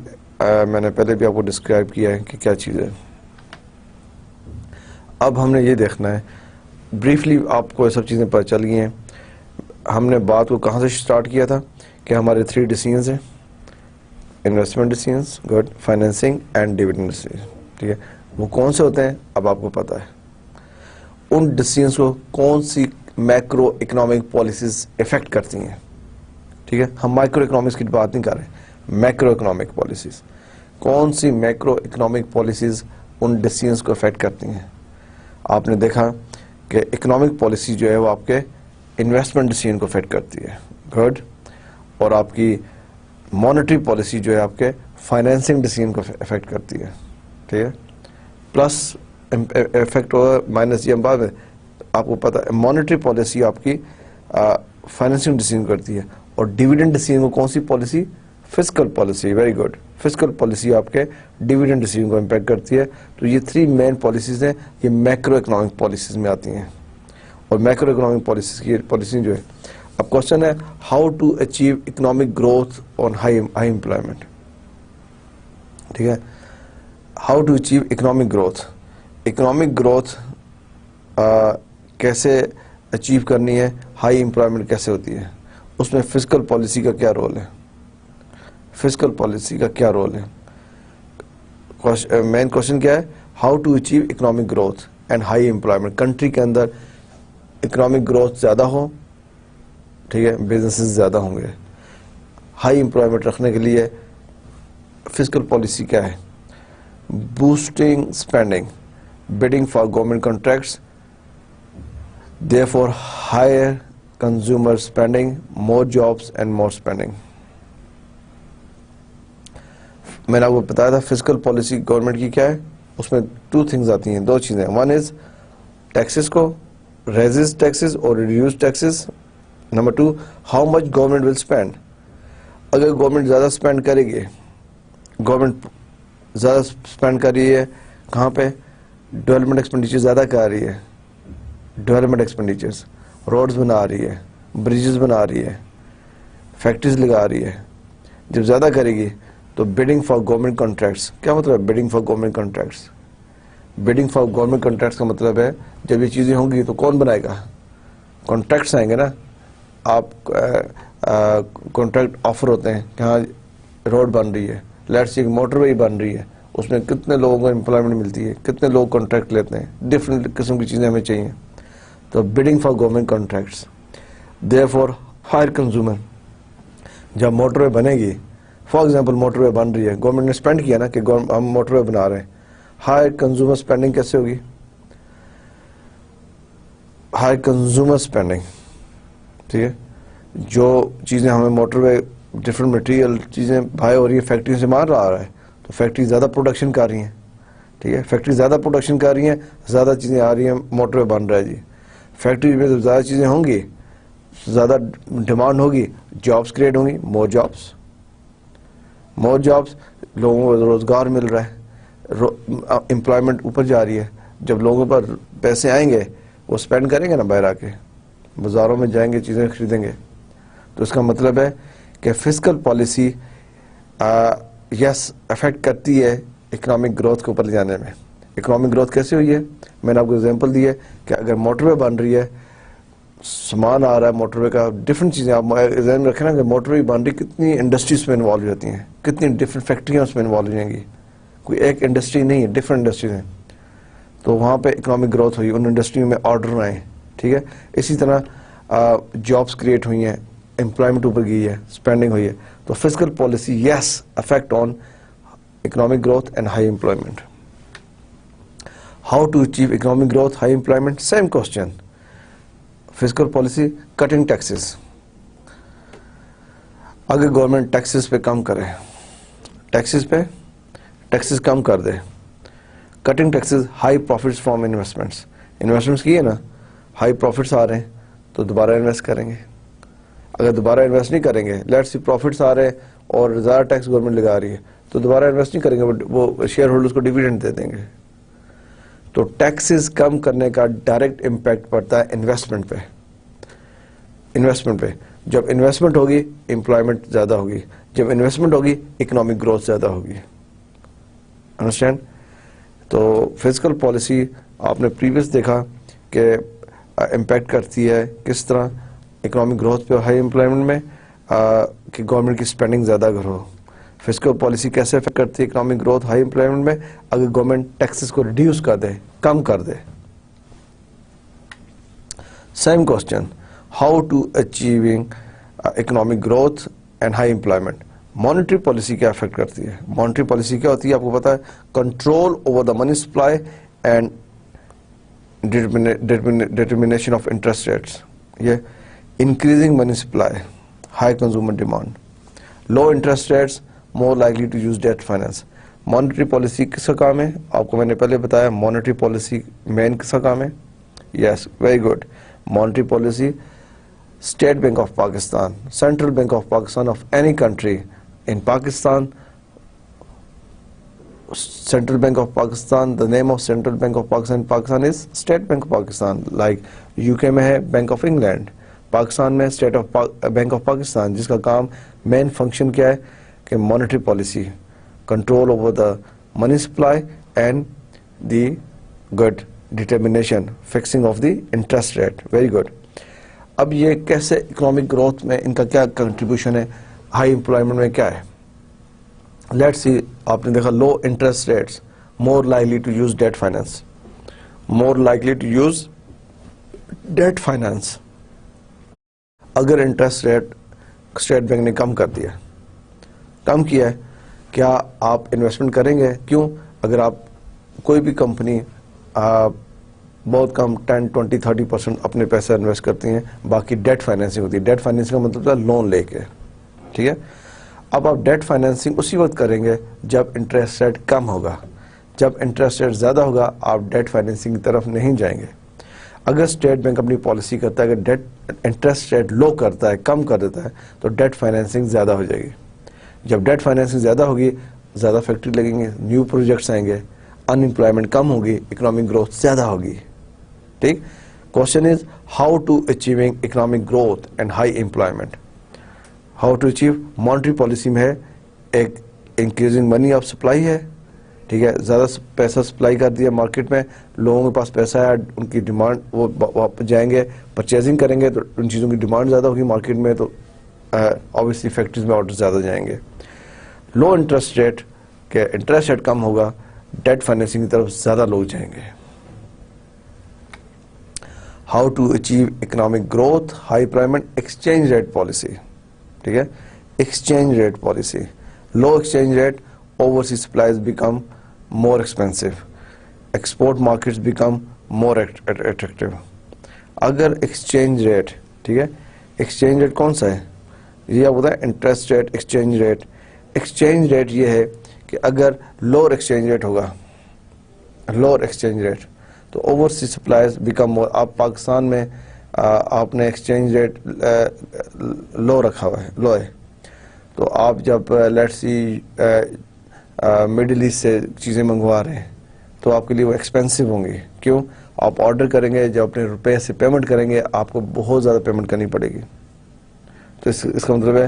میں نے پہلے بھی آپ کو ڈسکرائب کیا ہے کہ کیا چیز ہے. اب ہم نے یہ دیکھنا ہے بریفلی, آپ کو یہ سب چیزیں پتہ چل گئی ہیں. ہم نے بات کو کہاں سے سٹارٹ کیا تھا کہ ہمارے 3 ڈیسیژنز ہیں, investment decisions, good, financing and dividend decision. ٹھیک ہے, وہ کون سے ہوتے ہیں اب آپ کو پتہ ہے. ان ڈیسیژنز کو کون سی میکرو اکنامک پالیسیز افیکٹ کرتی ہیں. ٹھیک ہے, ہم مائکرو اکنامکس کی بات نہیں کر رہے, میکرو اکنامک پالیسیز. کون سی میکرو اکنامک پالیسیز ان ڈیسیژنز کو افیکٹ کرتی ہیں؟ آپ نے دیکھا کہ اکنامک پالیسی جو ہے وہ آپ کے انویسٹمنٹ ڈیسیژن کو افیکٹ کرتی ہے, گڈ. اور آپ کی مانیٹری پالیسی جو ہے آپ کے فائنینسنگ ڈیسیژن کو افیکٹ کرتی ہے. ٹھیک ہے, پلس افیکٹ ہوگا مائنس, یہ بعد میں آپ کو پتا ہے مانیٹری پالیسی آپ کی فائنینسنگ ڈیسیژن کرتی ہے. اور ڈیویڈنڈ ڈیسیژن کو کون سی policy? Fiscal policy. Very good, fiscal policy آپ کے ڈیویڈنڈ ڈیسیژن کو امپیکٹ کرتی ہے. تو یہ 3 مین پالیسیز ہیں, یہ میکرو اکنامک پالیسیز میں آتی ہیں. اور میکرو اکنامک پالیسیز کی پالیسی جو ہے, اب کوشچن ہے how to achieve economic growth on high employment. ٹھیک ہے, how to achieve economic growth. Economic growth کیسے اچیو کرنی ہے, ہائی امپلائمنٹ کیسے ہوتی ہے, اس میں فسکل پالیسی کا کیا رول ہے؟ فسکل پالیسی کا کیا رول ہے؟ مین کوشچن کیا ہے؟ How to achieve economic growth and high employment. Country کے اندر اکنامک گروتھ زیادہ ہو, ٹھیک ہے, بزنسز زیادہ ہوں گے. ہائی امپلائمنٹ رکھنے کے لیے فسکل پالیسی کیا ہے؟ Boosting spending, bidding for government contracts, therefore higher consumer spending, more jobs and more spending. میں نے آپ کو بتایا تھا فسکل پالیسی گورنمنٹ کی کیا ہے, اس میں 2 تھنگز آتی ہیں, 2 چیزیں. ون از ٹیکسز کو ریزز ٹیکسز اور reduce taxes. Number 2 how much government will spend. اگر گورنمنٹ زیادہ اسپینڈ کرے گی, گورنمنٹ زیادہ اسپینڈ کر رہی ہے کہاں پہ؟ ڈیولپمنٹ ایکسپینڈیچر زیادہ کر رہی ہے, ڈیولپمنٹ ایکسپینڈیچرز, روڈز بنا رہی ہے, بریجز بنا رہی ہے, فیکٹریز لگا رہی ہے. جب زیادہ کرے گی تو bidding for government contracts. کیا مطلب ہے bidding for government contracts؟ bidding for government contracts کا مطلب ہے جب یہ چیزیں ہوں گی تو کون بنائے گا؟ کانٹریکٹس آئیں گے نا. آپ کانٹریکٹ آفر ہوتے ہیں کہ ہاں روڈ بن رہی ہے, لیٹس سی موٹر وے بن رہی ہے, اس میں کتنے لوگوں کو امپلائمنٹ ملتی ہے, کتنے لوگ کانٹریکٹ لیتے ہیں, ڈفرینٹ قسم کی چیزیں ہمیں چاہیے. تو bidding for government contracts, therefore higher consumer. جب موٹر وے بنے گی, فار ایگزامپل موٹر وے بن رہی ہے, گورنمنٹ نے اسپینڈ کیا نا کہ ہم موٹر وے بنا رہے ہیں, ہائی کنزیومر اسپینڈنگ کیسے ہوگی؟ High consumer spending. ٹھیک ہے, جو چیزیں ہمیں موٹر وے ڈفرینٹ مٹیریل چیزیں بائی ہو رہی ہیں, فیکٹری سے مال آ رہا ہے, تو فیکٹری زیادہ پروڈکشن کر رہی ہیں, ٹھیک ہے, فیکٹری زیادہ پروڈکشن کر رہی ہیں, زیادہ چیزیں آ رہی ہیں, موٹر وے بن رہا ہے جی. فیکٹری میں جب زیادہ چیزیں ہوں گی, زیادہ ڈیمانڈ ہوگی, جابس کریٹ ہوں گی, مور جابس, لوگوں کو روزگار مل رہا ہے, امپلائمنٹ اوپر جا رہی ہے. جب لوگوں پر پیسے آئیں گے وہ اسپینڈ کریں گے نا, باہر آ کے بازاروں میں جائیں گے, چیزیں خریدیں گے. تو اس کا مطلب ہے کہ فسکل پالیسی یس افیکٹ کرتی ہے اکنامک گروتھ کو اوپر لے جانے میں. اکنامک گروتھ کیسے ہوئی ہے؟ میں نے آپ کو ایگزامپل دی ہے کہ اگر موٹر وے بن رہی ہے, سامان آ رہا ہے موٹر وے کا, ڈفرینٹ چیزیں آپ ذہن رکھیں نا کہ موٹر وے بن رہی, کتنی انڈسٹریز میں انوالو ہوتی ہیں, کتنی ڈفرینٹ فیکٹریاں اس میں انوالو ہو جائیں گی. کوئی ایک انڈسٹری نہیں ہے, ڈفرینٹ انڈسٹریز ہیں. تو وہاں پہ اکنامک گروتھ ہوئی, ان انڈسٹریوں میں آرڈر آئے, ٹھیک ہے. اسی طرح جابس کریٹ ہوئی ہیں, امپلائمنٹ اوپر گئی ہے, اسپینڈنگ ہوئی ہے. تو fiscal policy yes affect on economic growth and high employment. How to achieve economic growth, high employment, same question. Fiscal policy, cutting taxes. اگر گورنمنٹ ٹیکسز پہ کم کرے, ٹیکسز کم کر دے, cutting taxes, high profits from investments کی ہے نا, ہائی پروفٹس آ رہے ہیں تو دوبارہ انویسٹ کریں گے. اگر دوبارہ انویسٹ نہیں کریں گے, لیٹس سی پروفٹس آ رہے ہیں اور زیادہ ٹیکس گورنمنٹ لگا رہی ہے, تو دوبارہ انویسٹ نہیں کریں گے, وہ شیئر ہولڈرز کو ڈیویڈنڈ دے دیں گے. تو ٹیکسز کم کرنے کا ڈائریکٹ امپیکٹ پڑتا ہے انویسٹمنٹ پہ. جب انویسٹمنٹ ہوگی امپلائمنٹ زیادہ ہوگی, جب انویسٹمنٹ ہوگی اکنامک گروتھ زیادہ ہوگی. انڈرسٹینڈ؟ تو فسکل پالیسی آپ نے پریویس دیکھا کہ امپیکٹ کرتی ہے کس طرح اکنامک گروتھ پہ, ہائی امپلائمنٹ میں, کہ گورنمنٹ کی اسپینڈنگ زیادہ ہو. فسکل پالیسی کیسے افیکٹ کرتی ہے اکنامک گروتھ, ہائی امپلائمنٹ میں؟ اگر گورنمنٹ ٹیکسز کو ریڈیوس کر دے, کم کر دے. Same question, how to achieving economic growth and high employment. Monetary policy کیا افیکٹ کرتی ہے؟ مانیٹری پالیسی کیا ہوتی ہے آپ کو پتا ہے؟ Control over the money supply and determination of interest rates. یہ increasing money supply, high consumer demand, low interest rates, more likely to use debt finance. Monetary policy کس کا کام ہے؟ آپ کو میں نے پہلے بتایا, مانیٹری پالیسی مین کس کا کام ہے؟ Yes, very good. Monetary policy, state bank of Pakistan, central bank of Pakistan of any country in Pakistan, Central Bank of Pakistan, the name of Central Bank of Pakistan is State Bank of Pakistan. Like UK میں ہے Bank of England, Pakistan میں State of Bank of Pakistan, جس کا کام main function کیا ہے کہ monetary policy, control over the money supply and the good determination, fixing of the interest rate. Very good. اب یہ کیسے اکنامک گروتھ میں ان کا کیا کنٹریبیوشن ہے, ہائی امپلائمنٹ میں کیا ہے؟ لیٹس سی, آپ نے دیکھا low interest rates, more likely to use debt finance, more likely to use debt finance. اگر انٹرسٹ ریٹ اسٹیٹ بینک نے کم کر دیا, کم کیا ہے, کیا آپ انویسٹمنٹ کریں گے؟ کیوں؟ اگر آپ کوئی بھی کمپنی بہت کم 10, 20, 30% اپنے پیسے انویسٹ کرتی ہیں, باقی ڈیٹ فائنینسنگ ہوتی ہے. ڈیٹ فائنینسنگ کا مطلب ہے لون لے کے, ٹھیک ہے. اب آپ ڈیٹ فائنینسنگ اسی وقت کریں گے جب انٹرسٹ ریٹ کم ہوگا. جب انٹرسٹ ریٹ زیادہ ہوگا آپ ڈیٹ فائنینسنگ کی طرف نہیں جائیں گے. اگر اسٹیٹ بینک اپنی پالیسی کرتا ہے, اگر ڈیٹ انٹرسٹ ریٹ لو کرتا ہے, کم کر دیتا ہے, تو ڈیٹ فائنینسنگ زیادہ ہو جائے گی. جب ڈیٹ فائنینسنگ زیادہ ہوگی, زیادہ فیکٹری لگیں گے, نیو پروجیکٹس آئیں گے, ان امپلائمنٹ کم ہوگی, اکنامک گروتھ زیادہ ہوگی. ٹھیک. Question is how to achieving economic growth and high employment. How to achieve, monetary policy میں ہے ایک انکریزنگ منی آف سپلائی ہے, ٹھیک ہے, زیادہ پیسہ سپلائی کر دیا مارکیٹ میں, لوگوں کے پاس پیسہ ہے, ان کی ڈیمانڈ, وہ واپس جائیں گے پرچیزنگ کریں گے تو ان چیزوں کی ڈیمانڈ زیادہ ہوگی مارکیٹ میں, تو obviously فیکٹریز میں آرڈر زیادہ جائیں گے. لو انٹرسٹ ریٹ, کہ انٹرسٹ ریٹ کم ہوگا, ڈیٹ فائنینسنگ کی طرف زیادہ لوگ جائیں گے. How to achieve economic growth, high employment, exchange rate policy, ٹھیک ہے, exchange rate policy. Low exchange rate, overseas supplies become more expensive, export markets become more attractive. اگر ایکسچینج ریٹ, ٹھیک ہے, ایکسچینج ریٹ کون سا ہے؟ یہ آپ ہوتا ہے interest rate, exchange rate. Exchange rate یہ ہے کہ اگر لوور ایکسچینج ریٹ ہوگا, لوور ایکسچینج ریٹ, تو اوورسیز سپلائز بیکم مور. آپ پاکستان میں آپ نے ایکسچینج ریٹ لو رکھا ہوا ہے, لو ہے, تو آپ جب لیٹ سی مڈل ایسٹ سے چیزیں منگوا رہے ہیں تو آپ کے لیے وہ ایکسپینسو ہوں گی. کیوں؟ آپ آرڈر کریں گے, جب اپنے روپے سے پیمنٹ کریں گے آپ کو بہت زیادہ پیمنٹ کرنی پڑے گی. تو اس کا مطلب ہے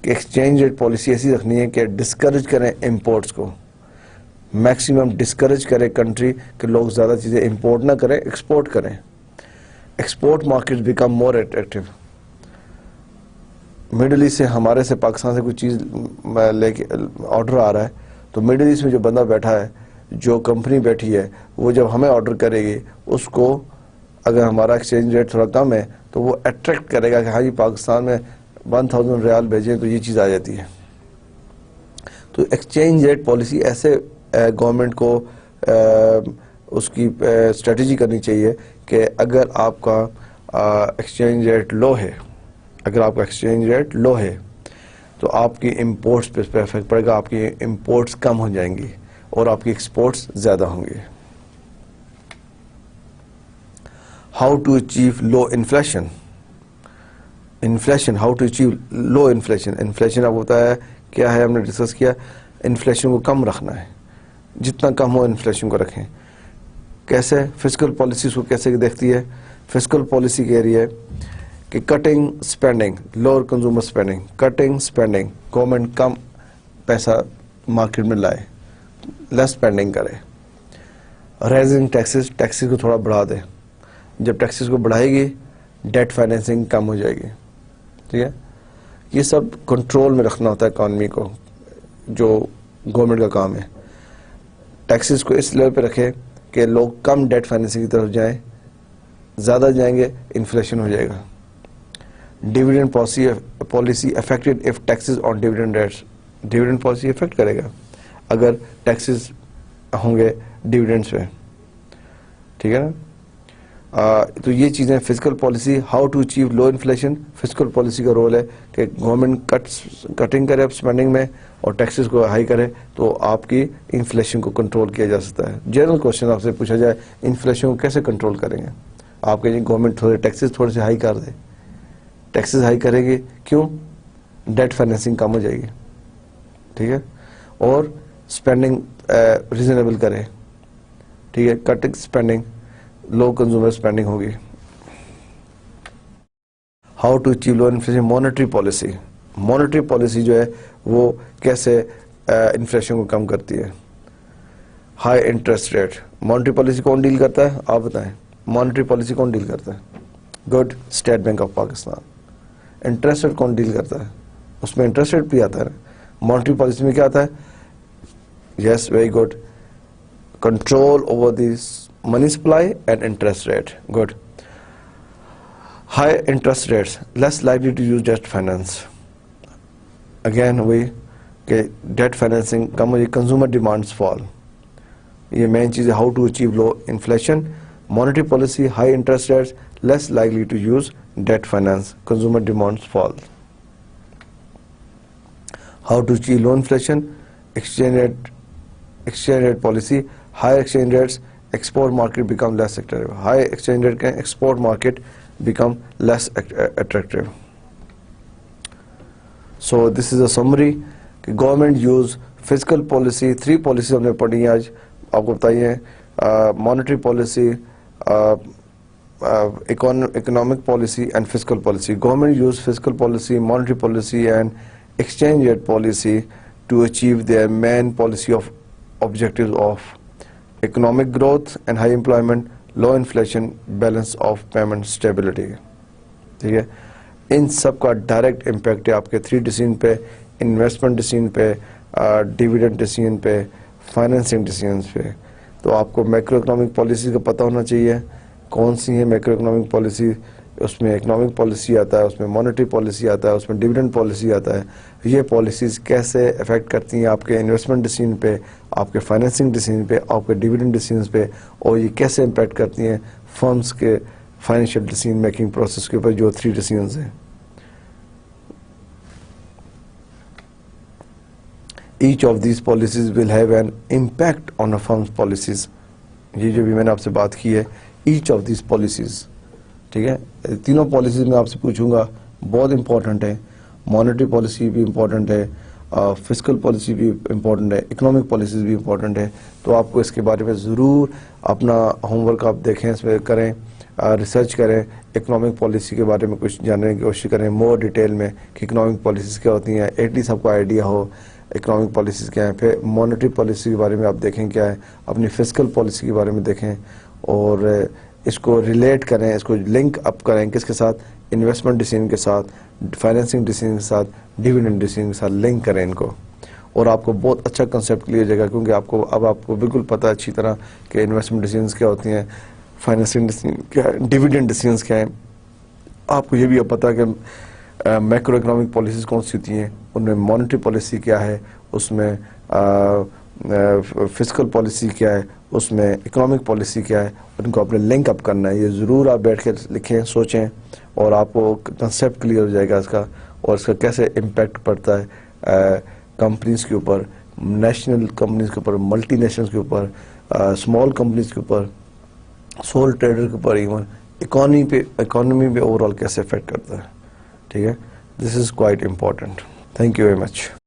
کہ ایکسچینج ریٹ پالیسی ایسی رکھنی ہے کہ ڈسکریج کریں امپورٹس کو, میکسیمم ڈسکریج کرے کنٹری کہ لوگ زیادہ چیزیں امپورٹ نہ کریں, ایکسپورٹ کریں. Export market become more attractive. Middle east سے ہمارے سے پاکستان سے کوئی چیز لے کے آرڈر آ رہا ہے تو مڈل ایسٹ میں جو بندہ بیٹھا ہے, جو کمپنی بیٹھی ہے, وہ جب ہمیں آرڈر کرے گی اس کو اگر ہمارا ایکسچینج ریٹ تھوڑا کم ہے تو وہ اٹریکٹ کرے گا کہ ہاں جی پاکستان میں 1000 ریال بھیجیں تو یہ چیز آ جاتی ہے. تو ایکسچینج ریٹ پالیسی ایسے گورنمنٹ کو اس کی اسٹریٹجی کرنی چاہیے کہ اگر آپ کا ایکسچینج ریٹ لو ہے, اگر آپ کا ایکسچینج ریٹ لو ہے تو آپ کی امپورٹس پہ افیکٹ پڑے گا, آپ کی امپورٹس کم ہو جائیں گی اور آپ کی ایکسپورٹس زیادہ ہوں گی. How to achieve low inflation. Inflation, how to achieve low inflation. Inflation اب ہوتا ہے کیا ہے, ہم نے ڈسکس کیا, انفلیشن کو کم رکھنا ہے, جتنا کم ہو انفلیشن کو رکھیں. کیسے؟ فسکل پالیسیز کو کیسے دیکھتی ہے؟ فسکل پالیسی کہہ رہی ہے کہ cutting spending, lower consumer spending, cutting spending, government کم پیسہ مارکیٹ میں لائے, لیس اسپینڈنگ کرے. ریزنگ ٹیکسز, ٹیکسز کو تھوڑا بڑھا دے. جب ٹیکسز کو بڑھائے گی ڈیٹ فائنینسنگ کم ہو جائے گی. ٹھیک ہے, یہ سب کنٹرول میں رکھنا ہوتا ہے اکانومی کو, جو گورنمنٹ کا کام ہے. ٹیکسز کو اس لیول پہ رکھے کہ لوگ کم ڈیٹ فائنینسنگ کی طرف جائیں, زیادہ جائیں گے انفلیشن ہو جائے گا. Dividend policy affected of taxes on dividend rates. Dividend policy affect کرے گا اگر ٹیکسز ہوں گے ڈیویڈنڈس پہ. ٹھیک ہے نا, تو یہ چیزیں fiscal policy. How to achieve low inflation, fiscal policy کا رول ہے کہ گورنمنٹ کٹنگ کرے اسپینڈنگ میں اور ٹیکسز کو ہائی کرے تو آپ کی انفلیشن کو کنٹرول کیا جا سکتا ہے. جنرل کوشچن آپ سے پوچھا جائے انفلیشن کو کیسے کنٹرول کریں گے, آپ کہیں گورنمنٹ تھوڑے ٹیکسز تھوڑے سے ہائی کر دے. ٹیکسز ہائی کرے گی, کیوں؟ ڈیٹ فائنینسنگ کم ہو جائے گی. ٹھیک ہے, اور اسپینڈنگ ریزنیبل کرے. ٹھیک ہے, cutting spending, low consumer spending ہوگی. How to achieve low inflation. Monetary policy. Monetary policy جو ہے وہ کیسے انفلیشن کو کم کرتی ہے؟ High interest rate. Monetary policy کون ڈیل کرتا ہے آپ بتائیں؟ مانیٹری پالیسی کون ڈیل کرتا ہے؟ Good, state bank of Pakistan. Interest rate کون ڈیل کرتا ہے؟ اس میں انٹرسٹ ریٹ بھی آتا ہے. مانیٹری پالیسی میں کیا آتا ہے؟ Yes, very good, control over the money supply and interest rate. Good. High interest rates less likely to use debt finance. Again وہی کہ ڈیٹ فائنینسنگ کم ہوئی, کنزیومر ڈیمانڈس فال. یہ مین چیز ہے. How to achieve low inflation, monetary policy, high interest rates, less likely to use debt finance, consumer demands fall. How to achieve low inflation, exchange rate policy, high exchange rates, export market become less attractive. High exchange rate کے export market become less attractive. So this is a summary کہ government use physical policy. 3 policies ہم نے پڑھی ہیں آج, آپ کو بتائیے. Monetary policy, economic policy and fiscal policy. Government use fiscal policy, monetary policy and exchange rate policy to achieve their main policy of objectives of economic growth and high employment, low inflation, balance of payment stability. ٹھیک ہے, ان سب کا direct impact ہے آپ کے 3 decision پہ, investment decision پہ, dividend decision پہ, financing ڈیسیژنس پہ. تو آپ کو میکرو اکنامک پالیسی کا پتہ ہونا چاہیے کون سی ہے میکرو اکنامک پالیسی. اس میں اکنامک پالیسی آتا ہے, اس میں مانیٹری پالیسی آتا ہے, اس میں ڈیویڈنڈ پالیسی آتا ہے. یہ پالیسیز کیسے افیکٹ کرتی ہیں آپ کے انویسٹمنٹ ڈیسیژن پہ, آپ کے فائنینسنگ ڈیسیژن پہ, آپ کے ڈیویڈنڈ ڈیسیژنس پہ, اور یہ کیسے امپیکٹ کرتی ہیں فرمز کے فائنینشیل ڈیسیژن میکنگ پروسیس کے اوپر, جو 3 ڈیسیژنز ہیں. each of these policies will have an impact on a firm's policies. یہ جو بھی میں نے آپ سے بات کی ہے, each of these policies, ٹھیک ہے, تینوں پالیسیز میں آپ سے پوچھوں گا, بہت امپورٹنٹ ہے. مانیٹری پالیسی بھی امپورٹنٹ ہے, فسکل پالیسی بھی امپورٹنٹ ہے, اکنامک پالیسیز بھی امپورٹنٹ ہے. تو آپ کو اس کے بارے میں ضرور اپنا ہوم ورک آپ دیکھیں, اس میں کریں, ریسرچ کریں, اکنامک پالیسی کے بارے میں کچھ جاننے کی کوشش کریں مور ڈیٹیل میں کہ اکنامک پالیسیز کیا ہوتی ہیں, ایٹ لیسٹ آپ کو آئیڈیا ہو اکنامک پالیسیز کیا ہیں. پھر مانیٹری پالیسی کے بارے میں آپ دیکھیں کیا ہے, اپنی فسکل پالیسی کے بارے میں دیکھیں, اور اس کو ریلیٹ کریں, اس کو لنک اپ کریں کس کے ساتھ, انویسٹمنٹ ڈیسیژن کے ساتھ, فائنینسنگ ڈیسیژن کے ساتھ, ڈیویڈنڈ ڈیسیژن کے ساتھ لنک کریں ان کو, اور آپ کو بہت اچھا کنسیپٹ کلیئر ہو جائے گا. کیونکہ آپ کو بالکل پتہ ہے اچھی طرح کہ انویسٹمنٹ ڈیسیژنس کیا ہوتی ہیں, فائنینسنگ ڈیسیژن کیا ہے, ڈیویڈنڈ ڈیسیژنس کیا ہیں. آپ کو یہ بھی پتہ ہے کہ میکرو اکنامک پالیسیز کون سی ہوتی ہیں, ان میں مانیٹری پالیسی کیا ہے, اس میں فسکل پالیسی کیا ہے, اس میں اکنامک پالیسی کیا ہے, ان کو اپنے لنک اپ کرنا ہے. یہ ضرور آپ بیٹھ کے لکھیں, سوچیں, اور آپ کو کنسیپٹ کلیئر ہو جائے گا اس کا, اور اس کا کیسے امپیکٹ پڑتا ہے کمپنیز کے اوپر, نیشنل کمپنیز کے اوپر, ملٹی نیشنلز کے اوپر, اسمال کمپنیز کے اوپر, سول ٹریڈر کے اوپر, ایون اکانومی پہ اوور آل کیسے افیکٹ کرتا ہے. ٹھیک ہے, this is quite important. Thank you very much.